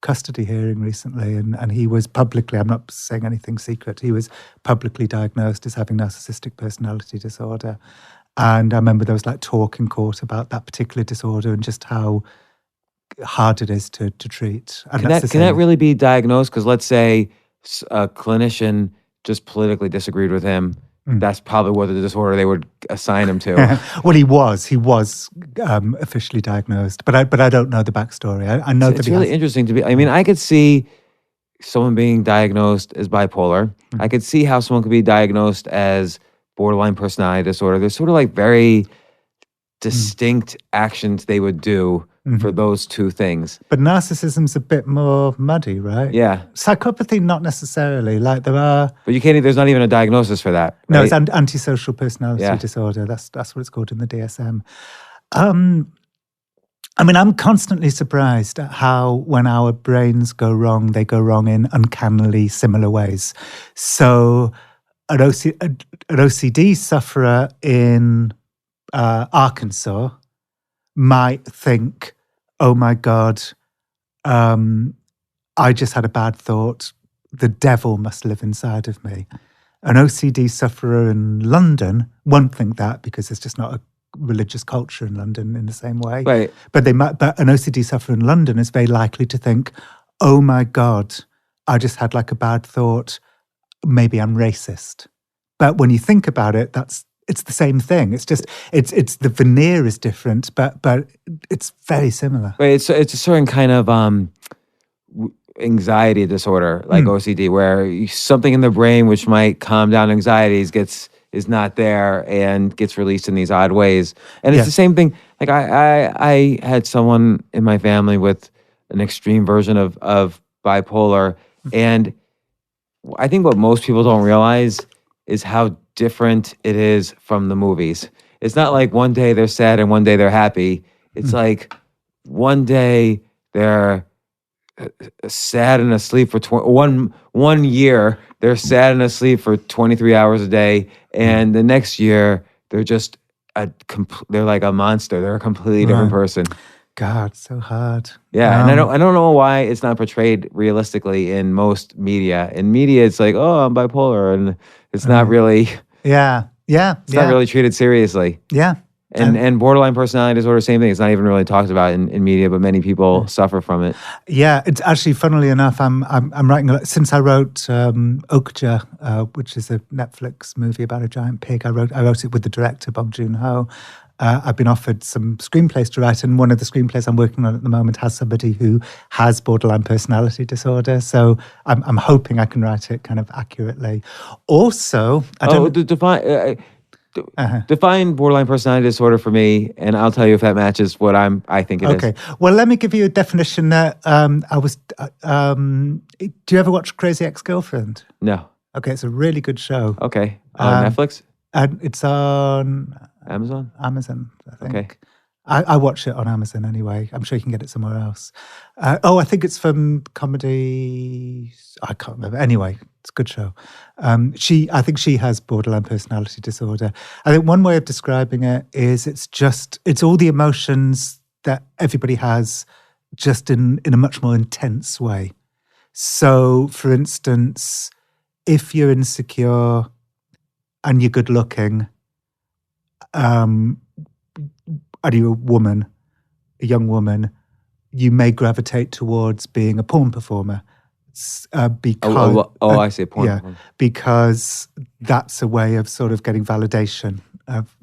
custody hearing recently, and he was publicly, I'm not saying anything secret, he was publicly diagnosed as having narcissistic personality disorder. And I remember there was like talk in court about that particular disorder and just how hard it is to treat. And can that really be diagnosed? Because let's say a clinician just politically disagreed with him. That's probably what the disorder they would assign him to. Well, he was officially diagnosed, but I don't know the backstory. I know that it's really interesting to be. I mean, I could see someone being diagnosed as bipolar. I could see how someone could be diagnosed as borderline personality disorder. There's sort of like very distinct actions they would do for those two things. But narcissism's a bit more muddy, right? Yeah. Psychopathy, not necessarily. Like there are... But you can't, there's not even a diagnosis for that, right? No, it's antisocial personality disorder. That's what it's called in the DSM. I mean, I'm constantly surprised at how when our brains go wrong, they go wrong in uncannily similar ways. So an OCD sufferer in Arkansas might think, oh my God, I just had a bad thought. The devil must live inside of me. An OCD sufferer in London won't think that because there's just not a religious culture in London in the same way. Right. But an OCD sufferer in London is very likely to think, oh my God, I just had like a bad thought. Maybe I'm racist. But when you think about it, it's the same thing. It's just it's the veneer is different, but it's very similar. Right. It's a certain kind of anxiety disorder, like OCD, where something in the brain which might calm down anxieties is not there and gets released in these odd ways. And it's the same thing. Like I had someone in my family with an extreme version of bipolar, and I think what most people don't realize is how different it is from the movies. It's not like one day they're sad and one day they're happy. It's like one day they're sad and asleep for 1 year. They're sad and asleep for 23 hours a day, and the next year they're just they're like a monster. They're a completely different person. God, so hard. Yeah, and I don't know why it's not portrayed realistically in most media. In media, it's like, oh, I'm bipolar, and it's not really. It's not really treated seriously. Yeah. And borderline personality disorder, same thing. It's not even really talked about in media, but many people suffer from it. Yeah, it's actually, funnily enough, I'm writing, since I wrote Altucher, which is a Netflix movie about a giant pig, I wrote it with the director, Bong Joon-ho. I've been offered some screenplays to write, and one of the screenplays I'm working on at the moment has somebody who has borderline personality disorder. So I'm hoping I can write it kind of accurately. Also, define borderline personality disorder for me, and I'll tell you if that matches what I think it is. Okay. Well, let me give you a definition. Do you ever watch Crazy Ex-Girlfriend? No. Okay, it's a really good show. Okay. On Netflix? And it's on Amazon, I think. Okay. I watch it on Amazon anyway. I'm sure you can get it somewhere else. I think it's from comedy. I can't remember. Anyway, it's a good show. I think she has borderline personality disorder. I think one way of describing it is it's all the emotions that everybody has, just in a much more intense way. So, for instance, if you're insecure and you're good looking, and you're a young woman, you may gravitate towards being a porn performer. Because I see, porn. Yeah, because that's a way of sort of getting validation.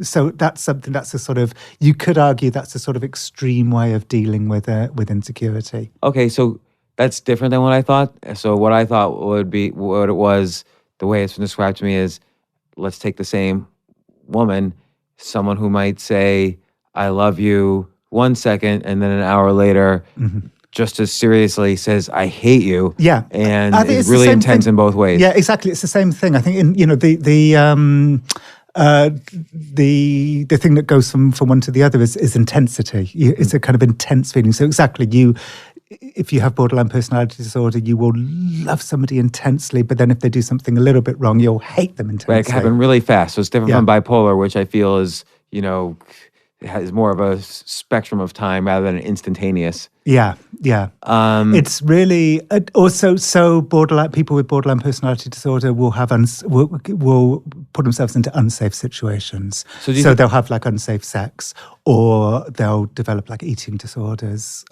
So that's something. That's a sort of, you could argue that's a sort of extreme way of dealing with insecurity. Okay, so that's different than what I thought. So what I thought would be, what it was, the way it's been described to me is, let's take the same woman, someone who might say, I love you 1 second, and then an hour later, just as seriously says, I hate you. Yeah. And I think it's really intense in both ways. Yeah, exactly. It's the same thing. I think the thing that goes from one to the other is intensity. It's a kind of intense feeling. So exactly, if you have borderline personality disorder, you will love somebody intensely, but then if they do something a little bit wrong, you'll hate them intensely. Right, it can happen really fast. So it's different from bipolar, which I feel is, has more of a spectrum of time rather than instantaneous. Yeah. It's really also, so people with borderline personality disorder will have will put themselves into unsafe situations. So they'll have like unsafe sex, or they'll develop like eating disorders,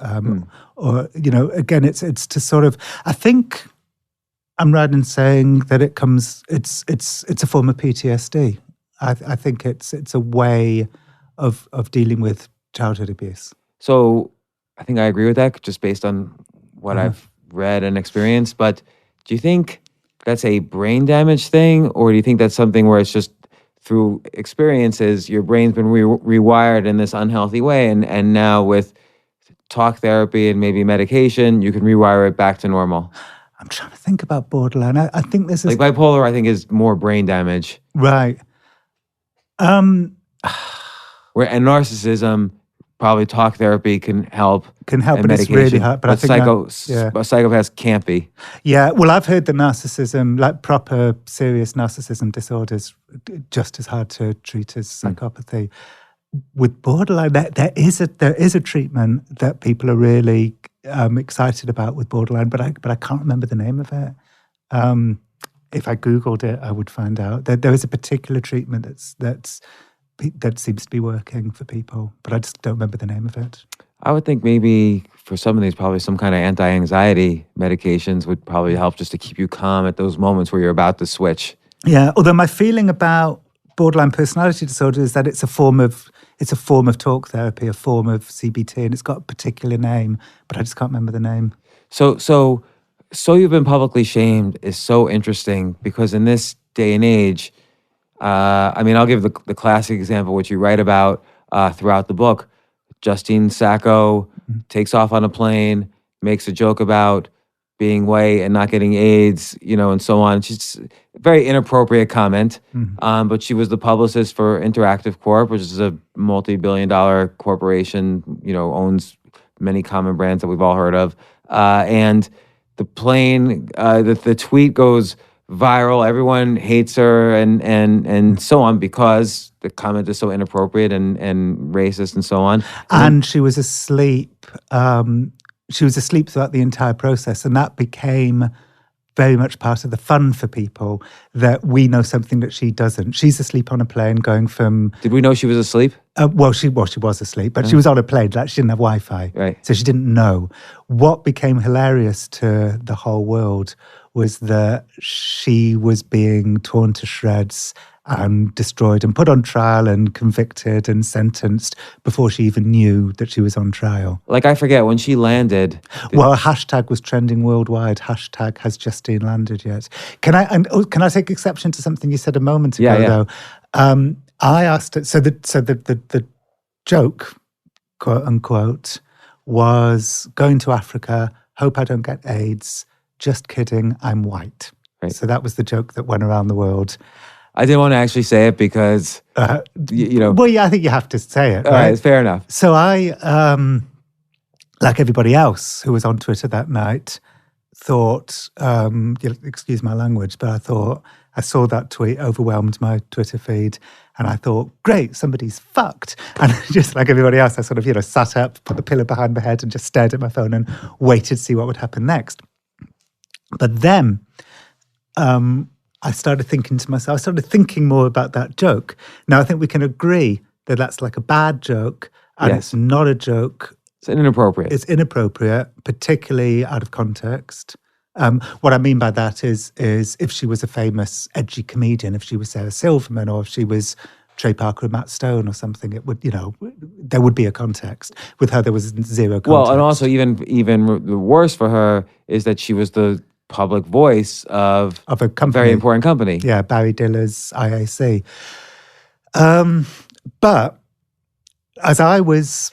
or again, it's to sort of. I think I'm right in saying that it's a form of PTSD. I think it's a way of dealing with childhood abuse. So I think I agree with that, just based on what I've read and experienced. But do you think that's a brain damage thing, or do you think that's something where it's just through experiences, your brain's been rewired in this unhealthy way, and now with talk therapy and maybe medication, you can rewire it back to normal? I'm trying to think about borderline. I think this is... Like bipolar, I think, is more brain damage. Right. And narcissism, probably talk therapy can help. But it's really hard. But I think psychopaths can't be. Yeah, well, I've heard that narcissism, like proper serious narcissism disorders, just as hard to treat as psychopathy. With borderline, there is a treatment that people are really excited about with borderline, but I can't remember the name of it. If I Googled it, I would find out that there is a particular treatment that seems to be working for people, but I just don't remember the name of it. I would think maybe for some of these, probably some kind of anti-anxiety medications would probably help, just to keep you calm at those moments where you're about to switch. Yeah, although my feeling about borderline personality disorder is that it's a form of talk therapy, a form of CBT, and it's got a particular name, but I just can't remember the name. So you've been publicly shamed is so interesting, because in this day and age, I'll give the classic example, which you write about throughout the book. Justine Sacco takes off on a plane, makes a joke about being white and not getting AIDS, and so on. She's a very inappropriate comment, but she was the publicist for Interactive Corp, which is a multi-billion-dollar corporation, owns many common brands that we've all heard of. And the plane, the tweet goes viral. Everyone hates her and so on, because the comment is so inappropriate and racist and so on. And she was asleep. She was asleep throughout the entire process, and that became very much part of the fun for people, that we know something that she doesn't. She's asleep on a plane going from... Did we know she was asleep? She was asleep, but she was on a plane. Like, she didn't have Wi-Fi, right? So she didn't know. What became hilarious to the whole world was that she was being torn to shreds and destroyed and put on trial and convicted and sentenced before she even knew that she was on trial. Like, I forget, when she landed... Well, a hashtag was trending worldwide. Hashtag, has Justine landed yet? Can I take exception to something you said a moment ago, though? I asked it, so the joke, quote unquote, was going to Africa, hope I don't get AIDS, just kidding, I'm white. Right. So that was the joke that went around the world. I didn't want to actually say it because, Well, yeah, I think you have to say it. All right, fair enough. So I, like everybody else who was on Twitter that night, thought, excuse my language, but I thought, I saw that tweet, overwhelmed my Twitter feed, and I thought, great, somebody's fucked. And just like everybody else, I sort of, sat up, put the pillow behind my head and just stared at my phone and waited to see what would happen next. But then I started thinking to myself, I started thinking more about that joke. Now, I think we can agree that that's like a bad joke, and it's not a joke It's inappropriate. It's inappropriate, particularly out of context. What I mean by that is if she was a famous edgy comedian, if she was Sarah Silverman, or if she was Trey Parker and Matt Stone or something, it would, there would be a context. With her, there was zero context. Well, and also even worse for her is that she was the public voice of a company. Very important company. Yeah, Barry Diller's IAC. But as I was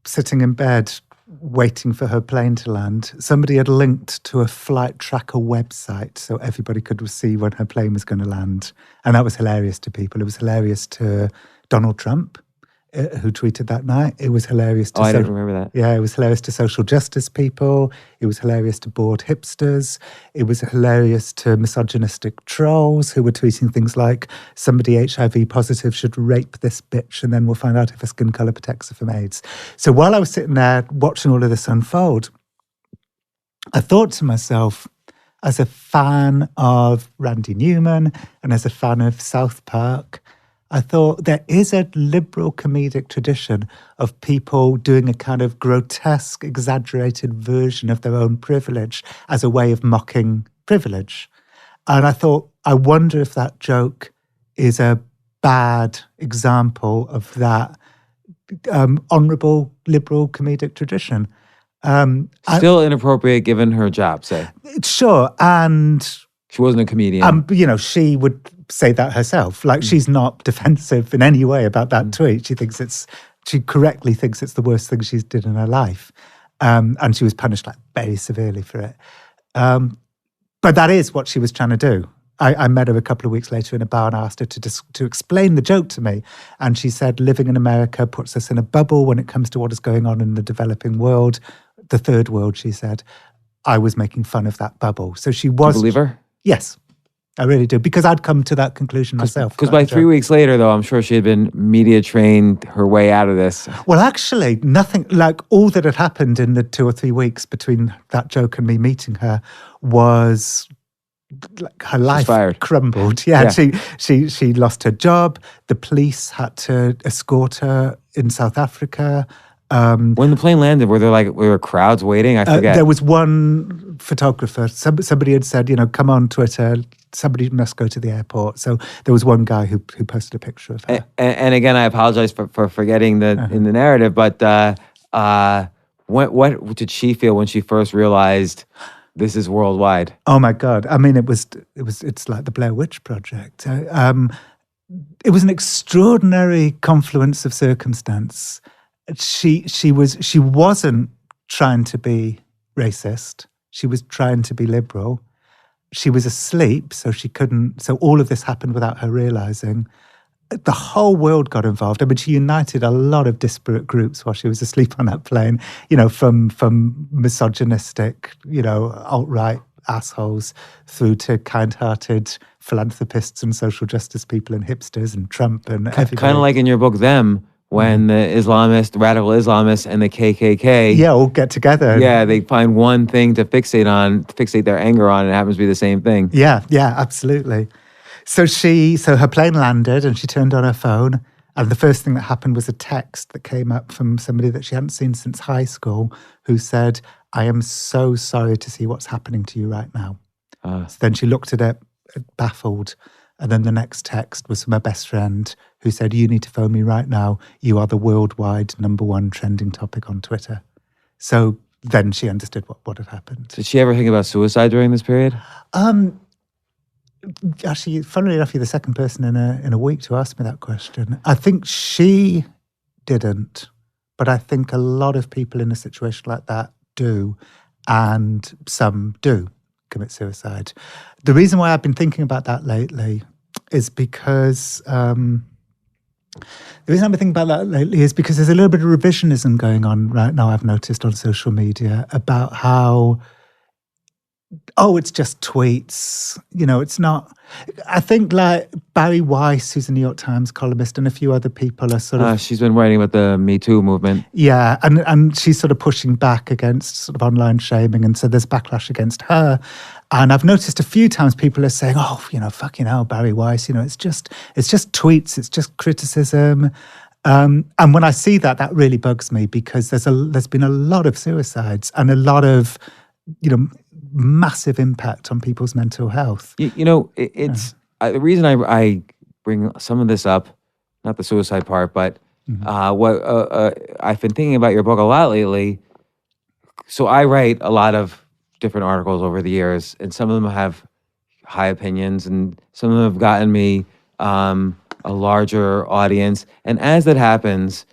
sitting in bed waiting for her plane to land, somebody had linked to a flight tracker website so everybody could see when her plane was going to land. And that was hilarious to people. It was hilarious to Donald Trump, who tweeted that night. It was hilarious to... I don't remember that. Yeah, it was hilarious to social justice people. It was hilarious to bored hipsters. It was hilarious to misogynistic trolls who were tweeting things like, somebody HIV positive should rape this bitch and then we'll find out if her skin colour protects her from AIDS. So while I was sitting there watching all of this unfold, I thought to myself, as a fan of Randy Newman and as a fan of South Park, I thought there is a liberal comedic tradition of people doing a kind of grotesque, exaggerated version of their own privilege as a way of mocking privilege. And I thought, I wonder if that joke is a bad example of that honourable liberal comedic tradition. Still inappropriate given her job, say. Sure, and... She wasn't a comedian. She would say that herself. Like, she's not defensive in any way about that tweet. She correctly thinks it's the worst thing she's did in her life. And she was punished very severely for it. But that is what she was trying to do. I met her a couple of weeks later in a bar and asked her to explain the joke to me. And she said, living in America puts us in a bubble when it comes to what is going on in the developing world. The third world, she said. I was making fun of that bubble. So she was... Do you believe her? Yes, I really do. Because I'd come to that conclusion myself. Because by 3 weeks later, though, I'm sure she had been media trained her way out of this. Well, actually, nothing, all that had happened in the 2 or 3 weeks between that joke and me meeting her was her life crumbled. Yeah. She lost her job. The police had to escort her in South Africa. When the plane landed, were there crowds waiting? I forget. There was one photographer. Somebody had said, come on Twitter. Somebody must go to the airport. So there was one guy who posted a picture of her. And again, I apologize for forgetting in the narrative. But what did she feel when she first realized this is worldwide? Oh my God! I mean, it's like the Blair Witch Project. It was an extraordinary confluence of circumstance. She wasn't trying to be racist. She was trying to be liberal. She was asleep, so she couldn't. So all of this happened without her realizing. The whole world got involved. I mean, she united a lot of disparate groups while she was asleep on that plane. From misogynistic, alt-right assholes through to kind-hearted philanthropists and social justice people and hipsters and Trump and everybody. Kind of like in your book, Them. When the radical Islamists and the KKK... Yeah, all get together. Yeah, they find one thing to fixate their anger on, and it happens to be the same thing. Yeah, absolutely. So her plane landed and she turned on her phone, and the first thing that happened was a text that came up from somebody that she hadn't seen since high school who said, I am so sorry to see what's happening to you right now. So then she looked at it, baffled. And then the next text was from her best friend who said, you need to phone me right now. You are the worldwide #1 trending topic on Twitter. So then she understood what had happened. Did she ever think about suicide during this period? Actually, funnily enough, you're the second person in a week to ask me that question. I think she didn't, but I think a lot of people in a situation like that do, and some do commit suicide. The reason why I've been thinking about that lately is because there's a little bit of revisionism going on right now, I've noticed on social media, about how, it's just tweets. It's not... I think Barry Weiss, who's a New York Times columnist, and a few other people are sort of... She's been writing about the Me Too movement. Yeah, and she's sort of pushing back against sort of online shaming, and so there's backlash against her. And I've noticed a few times people are saying, fucking hell, Barry Weiss, it's just tweets, it's just criticism. And when I see that, that really bugs me because there's been a lot of suicides and a lot of, massive impact on people's mental health. It's the reason I bring some of this up, not the suicide part, but what I've been thinking about your book a lot lately. So I write a lot of different articles over the years, and some of them have high opinions, and some of them have gotten me a larger audience. And as that happens,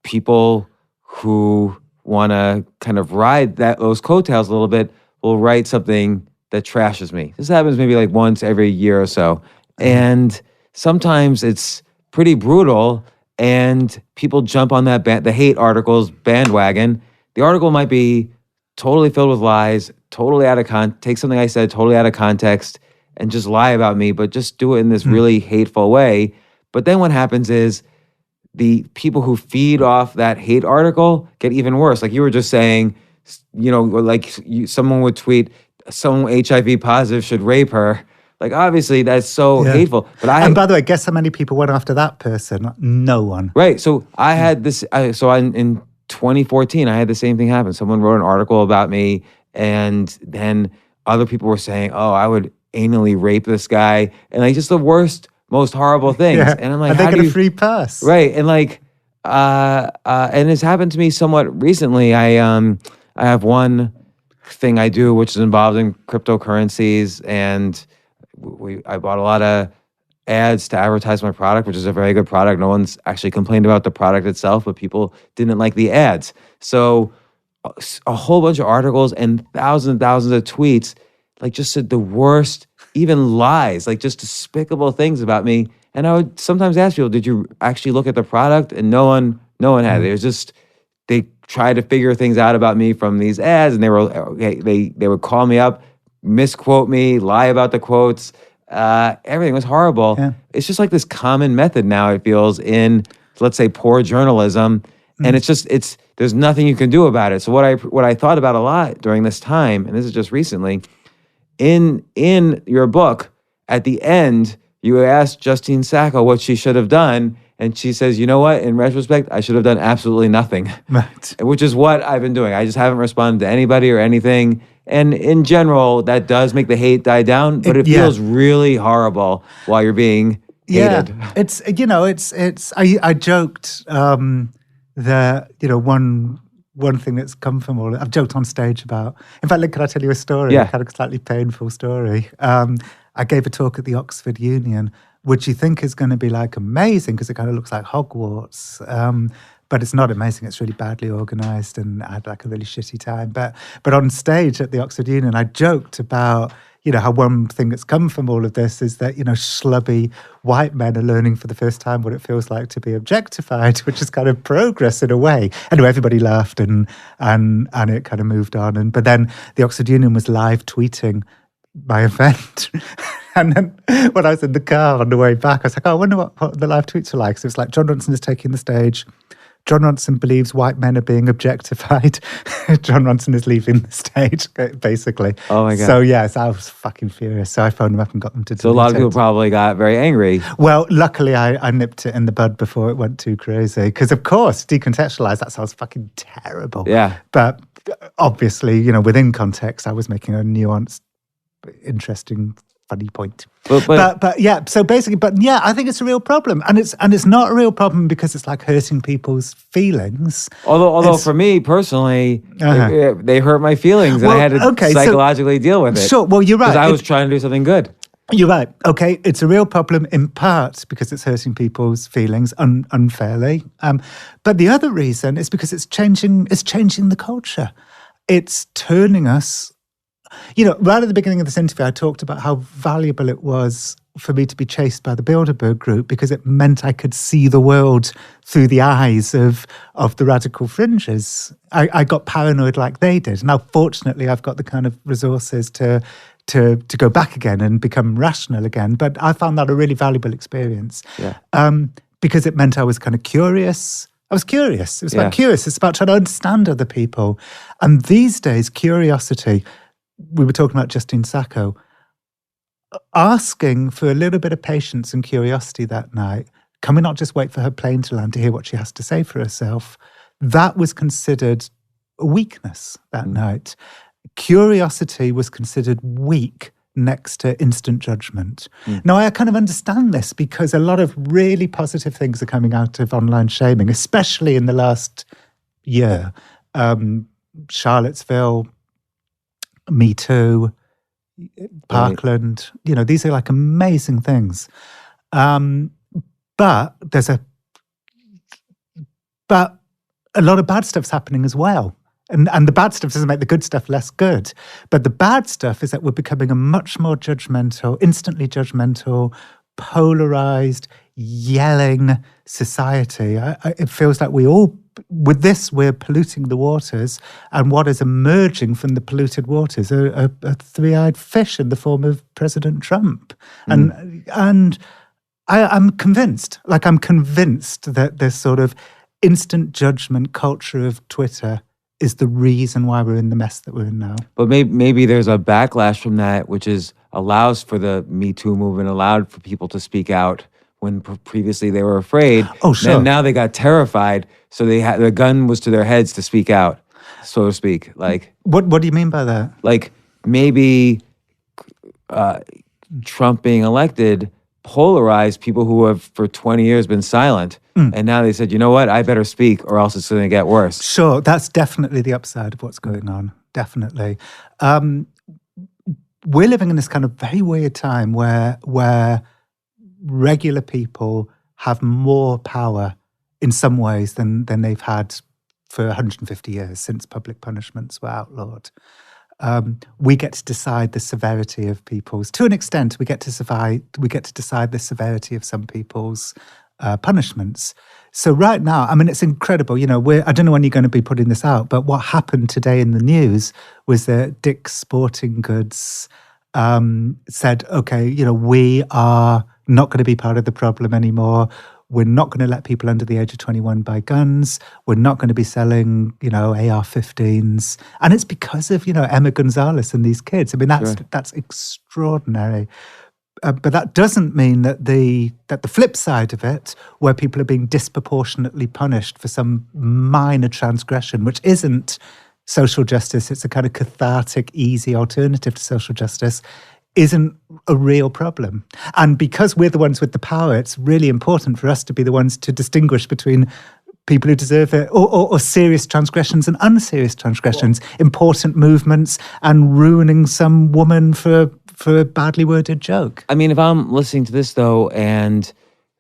people who want to kind of ride those coattails a little bit will write something that trashes me. This happens maybe like once every year or so. And sometimes it's pretty brutal, and people jump on that the hate articles bandwagon. The article might be totally filled with lies, totally out of take something I said totally out of context and just lie about me, but just do it in this really hateful way. But then what happens is the people who feed off that hate article get even worse. Like you were just saying, someone would tweet, someone HIV positive should rape her. Like, obviously, that's so hateful. But and by the way, guess how many people went after that person? No one. Right. So I had this. In 2014, I had the same thing happen. Someone wrote an article about me, and then other people were saying, "Oh, I would anally rape this guy," and like just the worst, most horrible things. Yeah. And I'm like, and they get a free pass, right? And like, and it's happened to me somewhat recently. I have one thing I do which is involved in cryptocurrencies, and I bought a lot of ads to advertise my product, which is a very good product. No one's actually complained about the product itself, but people didn't like the ads. So a whole bunch of articles and thousands of tweets, like just said the worst, even lies, like just despicable things about me. And I would sometimes ask people, did you actually look at the product? And no one had. It was just, they tried to figure things out about me from these ads, and they would call me up, misquote me, lie about the quotes. Everything was horrible. Yeah. It's just like this common method now, it feels, in, let's say, poor journalism. And there's nothing you can do about it. So what I thought about a lot during this time, and this is just recently, in your book, at the end, you asked Justine Sacco what she should have done, and she says, you know what, in retrospect, I should have done absolutely nothing. Right. Which is what I've been doing. I just haven't responded to anybody or anything. And in general, that does make the hate die down, but it feels really horrible while you're being hated. Yeah, it's I joked that one thing that's come from all. I've joked on stage about. In fact, can I tell you a story? Yeah. A kind of slightly painful story. I gave a talk at the Oxford Union, which you think is going to be like amazing because it kind of looks like Hogwarts. But it's not amazing. It's really badly organised, and I had like a really shitty time. But on stage at the Oxford Union, I joked about, how one thing that's come from all of this is that, schlubby white men are learning for the first time what it feels like to be objectified, which is kind of progress in a way. Anyway, everybody laughed and it kind of moved on. But then the Oxford Union was live tweeting my event. And then when I was in the car on the way back, I was like, I wonder what the live tweets were like. So it's like, Jon Ronson is taking the stage. Jon Ronson believes white men are being objectified. Jon Ronson is leaving the stage, basically. Oh my God. So yes, I was fucking furious. So I phoned them up and got them to delete it. So a lot of people probably got very angry. Well, luckily I nipped it in the bud before it went too crazy. Because of course, decontextualized, that sounds fucking terrible. Yeah. But obviously, within context, I was making a nuanced, interesting, funny point. But yeah, so basically, I think it's a real problem, and it's not a real problem because it's like hurting people's feelings. Although for me personally, they hurt my feelings, and I had to psychologically deal with it. Sure, well, you're right. Because I was trying to do something good. You're right. Okay, it's a real problem in part because it's hurting people's feelings unfairly. But the other reason is because it's changing the culture. It's turning us. Right at the beginning of this interview, I talked about how valuable it was for me to be chased by the Bilderberg Group because it meant I could see the world through the eyes of the radical fringes. I got paranoid like they did. Now, fortunately, I've got the kind of resources to go back again and become rational again. But I found that a really valuable experience because it meant I was kind of curious. I was curious. It was about curious. It's about trying to understand other people. And these days, curiosity... We were talking about Justine Sacco, asking for a little bit of patience and curiosity that night Can we not just wait for her plane to land to hear what she has to say for herself? That was considered a weakness that night. Curiosity was considered weak next to instant judgment. Now, I kind of understand this because a lot of really positive things are coming out of online shaming, especially in the last year. Charlottesville, Me Too, Parkland, these are like amazing things. But a lot of bad stuff's happening as well. And the bad stuff doesn't make the good stuff less good. But the bad stuff is that we're becoming a much more judgmental, instantly judgmental, polarized, yelling society. It feels like with this, we're polluting the waters. And what is emerging from the polluted waters are a three-eyed fish in the form of President Trump. And I'm convinced that this sort of instant judgment culture of Twitter is the reason why we're in the mess that we're in now. But maybe there's a backlash from that, which allows for the Me Too movement, allowed for people to speak out when previously they were afraid. Oh, sure. And now they got terrified, so the gun was to their heads to speak out, so to speak. Like, what do you mean by that? Like maybe Trump being elected polarized people who have for 20 years been silent. And now they said, you know what, I better speak or else it's going to get worse. Sure, that's definitely the upside of what's going on. Definitely. We're living in this kind of very weird time where regular people have more power in some ways than they've had for 150 years since public punishments were outlawed. We get to decide the severity of people's, to an extent, we get to decide the severity of some people's punishments. So right now, I mean, it's incredible. I don't know when you're going to be putting this out, but what happened today in the news was that Dick's Sporting Goods said, okay, we are not going to be part of the problem anymore. We're not going to let people under the age of 21 buy guns. We're not going to be selling, AR-15s. And it's because of, Emma Gonzalez and these kids. I mean, that's extraordinary. But that doesn't mean that the flip side of it, where people are being disproportionately punished for some minor transgression, which isn't social justice, it's a kind of cathartic, easy alternative to social justice, isn't a real problem. And because we're the ones with the power, it's really important for us to be the ones to distinguish between people who deserve it, or serious transgressions and unserious transgressions, important movements, and ruining some woman for a badly worded joke. I mean, if I'm listening to this, though, and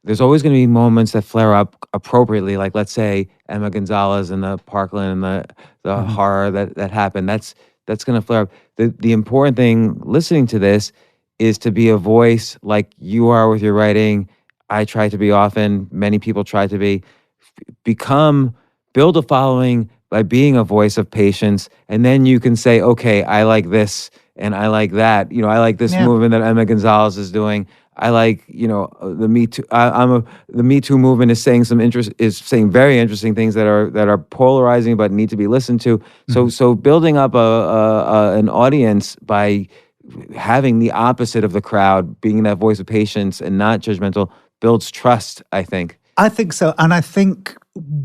there's always going to be moments that flare up appropriately, like let's say Emma Gonzalez and the Parkland and the horror that happened, that's going to flare up. The important thing listening to this is to be a voice like you are with your writing. I try to be often, many people try to be. Build a following by being a voice of patience, and then you can say, okay, I like this and I like that. I like this movement that Emma Gonzalez is doing. I like, the Me Too. The Me Too movement is saying saying very interesting things that are polarizing but need to be listened to. So building up an audience by having the opposite of the crowd, being that voice of patience and not judgmental, builds trust, I think. I think so. And I think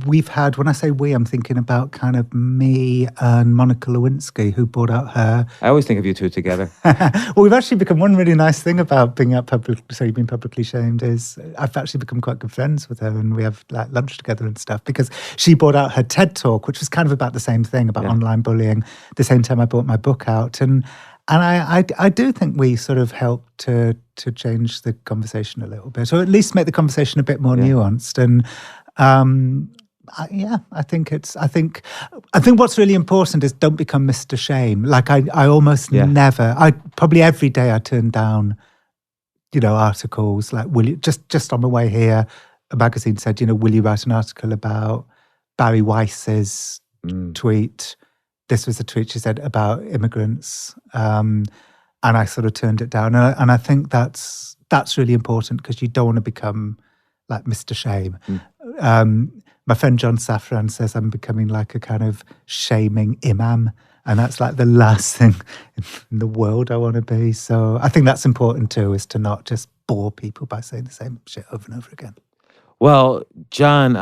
we've had, when I say we, I'm thinking about kind of me and Monica Lewinsky, who brought out her... I always think of you two together. Well, we've actually become, one really nice thing about being publicly shamed is I've actually become quite good friends with her, and we have like lunch together and stuff, because she brought out her TED Talk, which was kind of about the same thing, about online bullying, the same time I brought my book out. And I do think we sort of helped to change the conversation a little bit, or at least make the conversation a bit more nuanced. And I think what's really important is don't become Mr. Shame. Like I almost never. Probably every day I turn down, articles like, will you just on my way here, a magazine said, will you write an article about Barry Weiss's tweet? This was a tweet she said about immigrants, and I sort of turned it down. And I think that's really important, because you don't want to become like Mr. Shame. My friend John Safran says I'm becoming like a kind of shaming imam, and that's like the last thing in the world I want to be. So I think that's important too, is to not just bore people by saying the same shit over and over again. Well, John,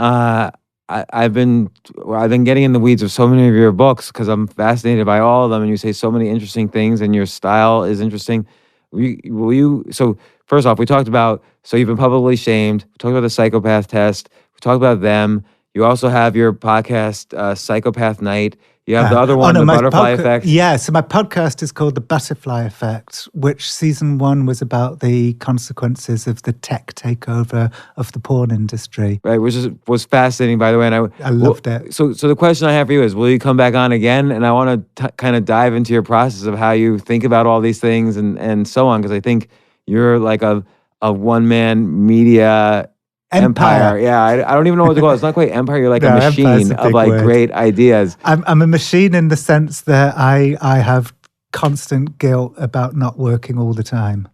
I've been getting in the weeds of so many of your books because I'm fascinated by all of them, and you say so many interesting things, and your style is interesting. So first off, we talked about, so you've been publicly shamed. We talked about the Psychopath Test. We talked about them. You also have your podcast, Psychopath Night. You have the other one, The Butterfly Effect. Yeah, so my podcast is called The Butterfly Effect, which season 1 was about the consequences of the tech takeover of the porn industry. Right, which was fascinating, by the way. And I loved it. So the question I have for you is, will you come back on again? And I want to kind of dive into your process of how you think about all these things and so on, because I think you're like a one-man media empire. Yeah, I don't even know what to call it. It's not quite empire. You're like a machine of like great ideas. I'm a machine in the sense that I have constant guilt about not working all the time.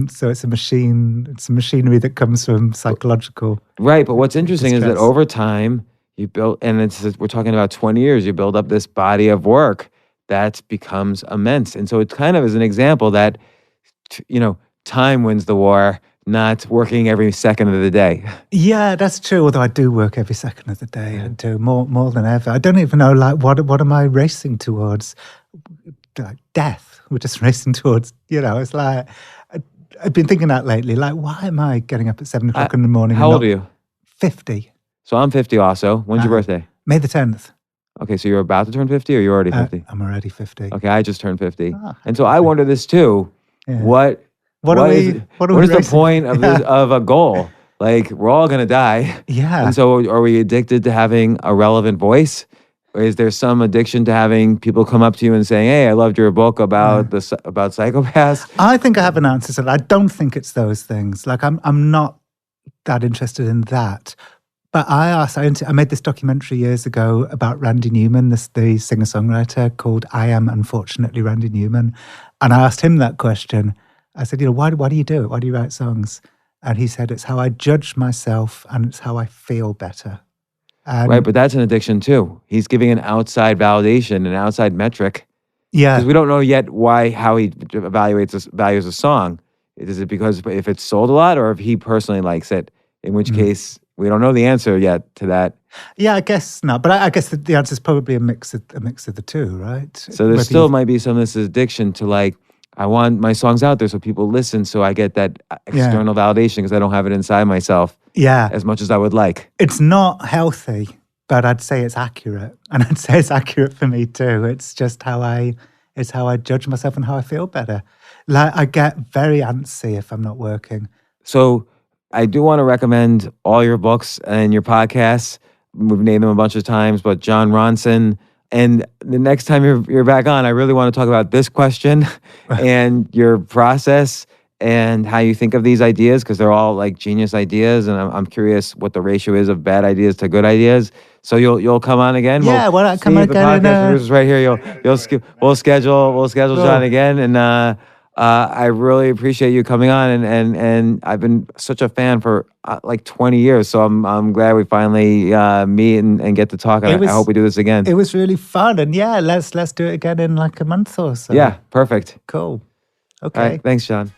So it's a machine. It's a machinery that comes from psychological. Right, but what's interesting is that over time you built, and we're talking about 20 years. You build up this body of work that becomes immense, and so it kind of is an example that time wins the war. Not working every second of the day. Yeah, that's true. Although I do work every second of the day. I do more than ever. I don't even know, like, what am I racing towards? Like death. We're just racing towards, it's like, I've been thinking that lately. Like, why am I getting up at 7 o'clock in the morning? How old are you? 50. So I'm 50 also. When's your birthday? May the 10th. Okay, so you're about to turn 50 or you're already 50? I'm already 50. Okay, I just turned 50. And so I wonder this too. Yeah. What is the point of of a goal? Like, we're all going to die. Yeah. And so are we addicted to having a relevant voice? Or is there some addiction to having people come up to you and saying, hey, I loved your book about about psychopaths? I think I have an answer to that. I don't think it's those things. Like, I'm not that interested in that. But I made this documentary years ago about Randy Newman, the singer-songwriter, called I Am Unfortunately Randy Newman. And I asked him that question. I said, why do you do it? Why do you write songs? And he said, it's how I judge myself and it's how I feel better. Right, but that's an addiction too. He's giving an outside validation, an outside metric. Yeah. Because we don't know yet how he values a song. Is it because if it's sold a lot or if he personally likes it? In which case, we don't know the answer yet to that. Yeah, I guess not. But I guess the answer is probably a mix of the two, right? So there still might be some of this addiction to like, I want my songs out there so people listen, so I get that external validation because I don't have it inside myself as much as I would like. It's not healthy, but I'd say it's accurate. And I'd say it's accurate for me too. It's just how I judge myself and how I feel better. Like, I get very antsy if I'm not working. So I do want to recommend all your books and your podcasts. We've named them a bunch of times, but Jon Ronson. And the next time you're back on, I really want to talk about this question and your process and how you think of these ideas, because they're all like genius ideas. And I'm curious what the ratio is of bad ideas to good ideas. So you'll come on again. Yeah, why not come again? This is right here. We'll schedule John again. And I really appreciate you coming on, and I've been such a fan for like 20 years. So I'm glad we finally meet and get to talk. And I hope we do this again. It was really fun, and yeah, let's do it again in like a month or so. Yeah, perfect. Cool. Okay. All right, thanks, John.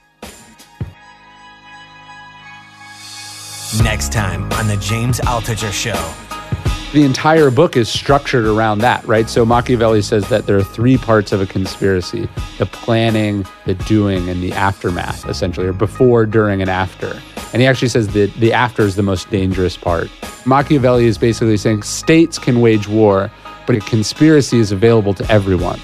Next time on the James Altucher Show. The entire book is structured around that, right? So Machiavelli says that there are 3 parts of a conspiracy: the planning, the doing, and the aftermath, essentially, or before, during, and after. And he actually says that the after is the most dangerous part. Machiavelli is basically saying states can wage war, but a conspiracy is available to everyone.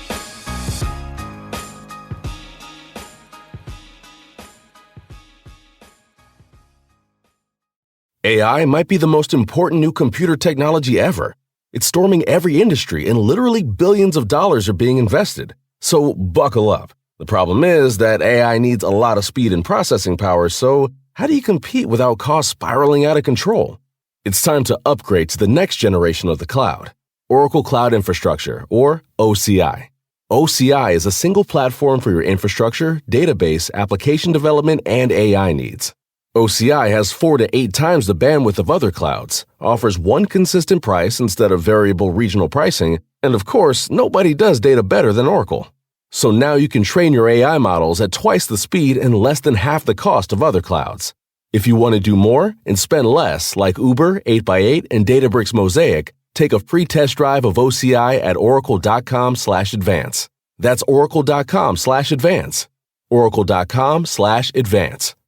AI might be the most important new computer technology ever. It's storming every industry and literally billions of dollars are being invested. So buckle up. The problem is that AI needs a lot of speed and processing power, so how do you compete without costs spiraling out of control? It's time to upgrade to the next generation of the cloud, Oracle Cloud Infrastructure, or OCI. OCI is a single platform for your infrastructure, database, application development, and AI needs. OCI has 4 to 8 times the bandwidth of other clouds, offers one consistent price instead of variable regional pricing, and of course, nobody does data better than Oracle. So now you can train your AI models at twice the speed and less than half the cost of other clouds. If you want to do more and spend less, like Uber, 8x8, and Databricks Mosaic, take a free test drive of OCI at oracle.com/advance. That's oracle.com/advance. Oracle.com/advance.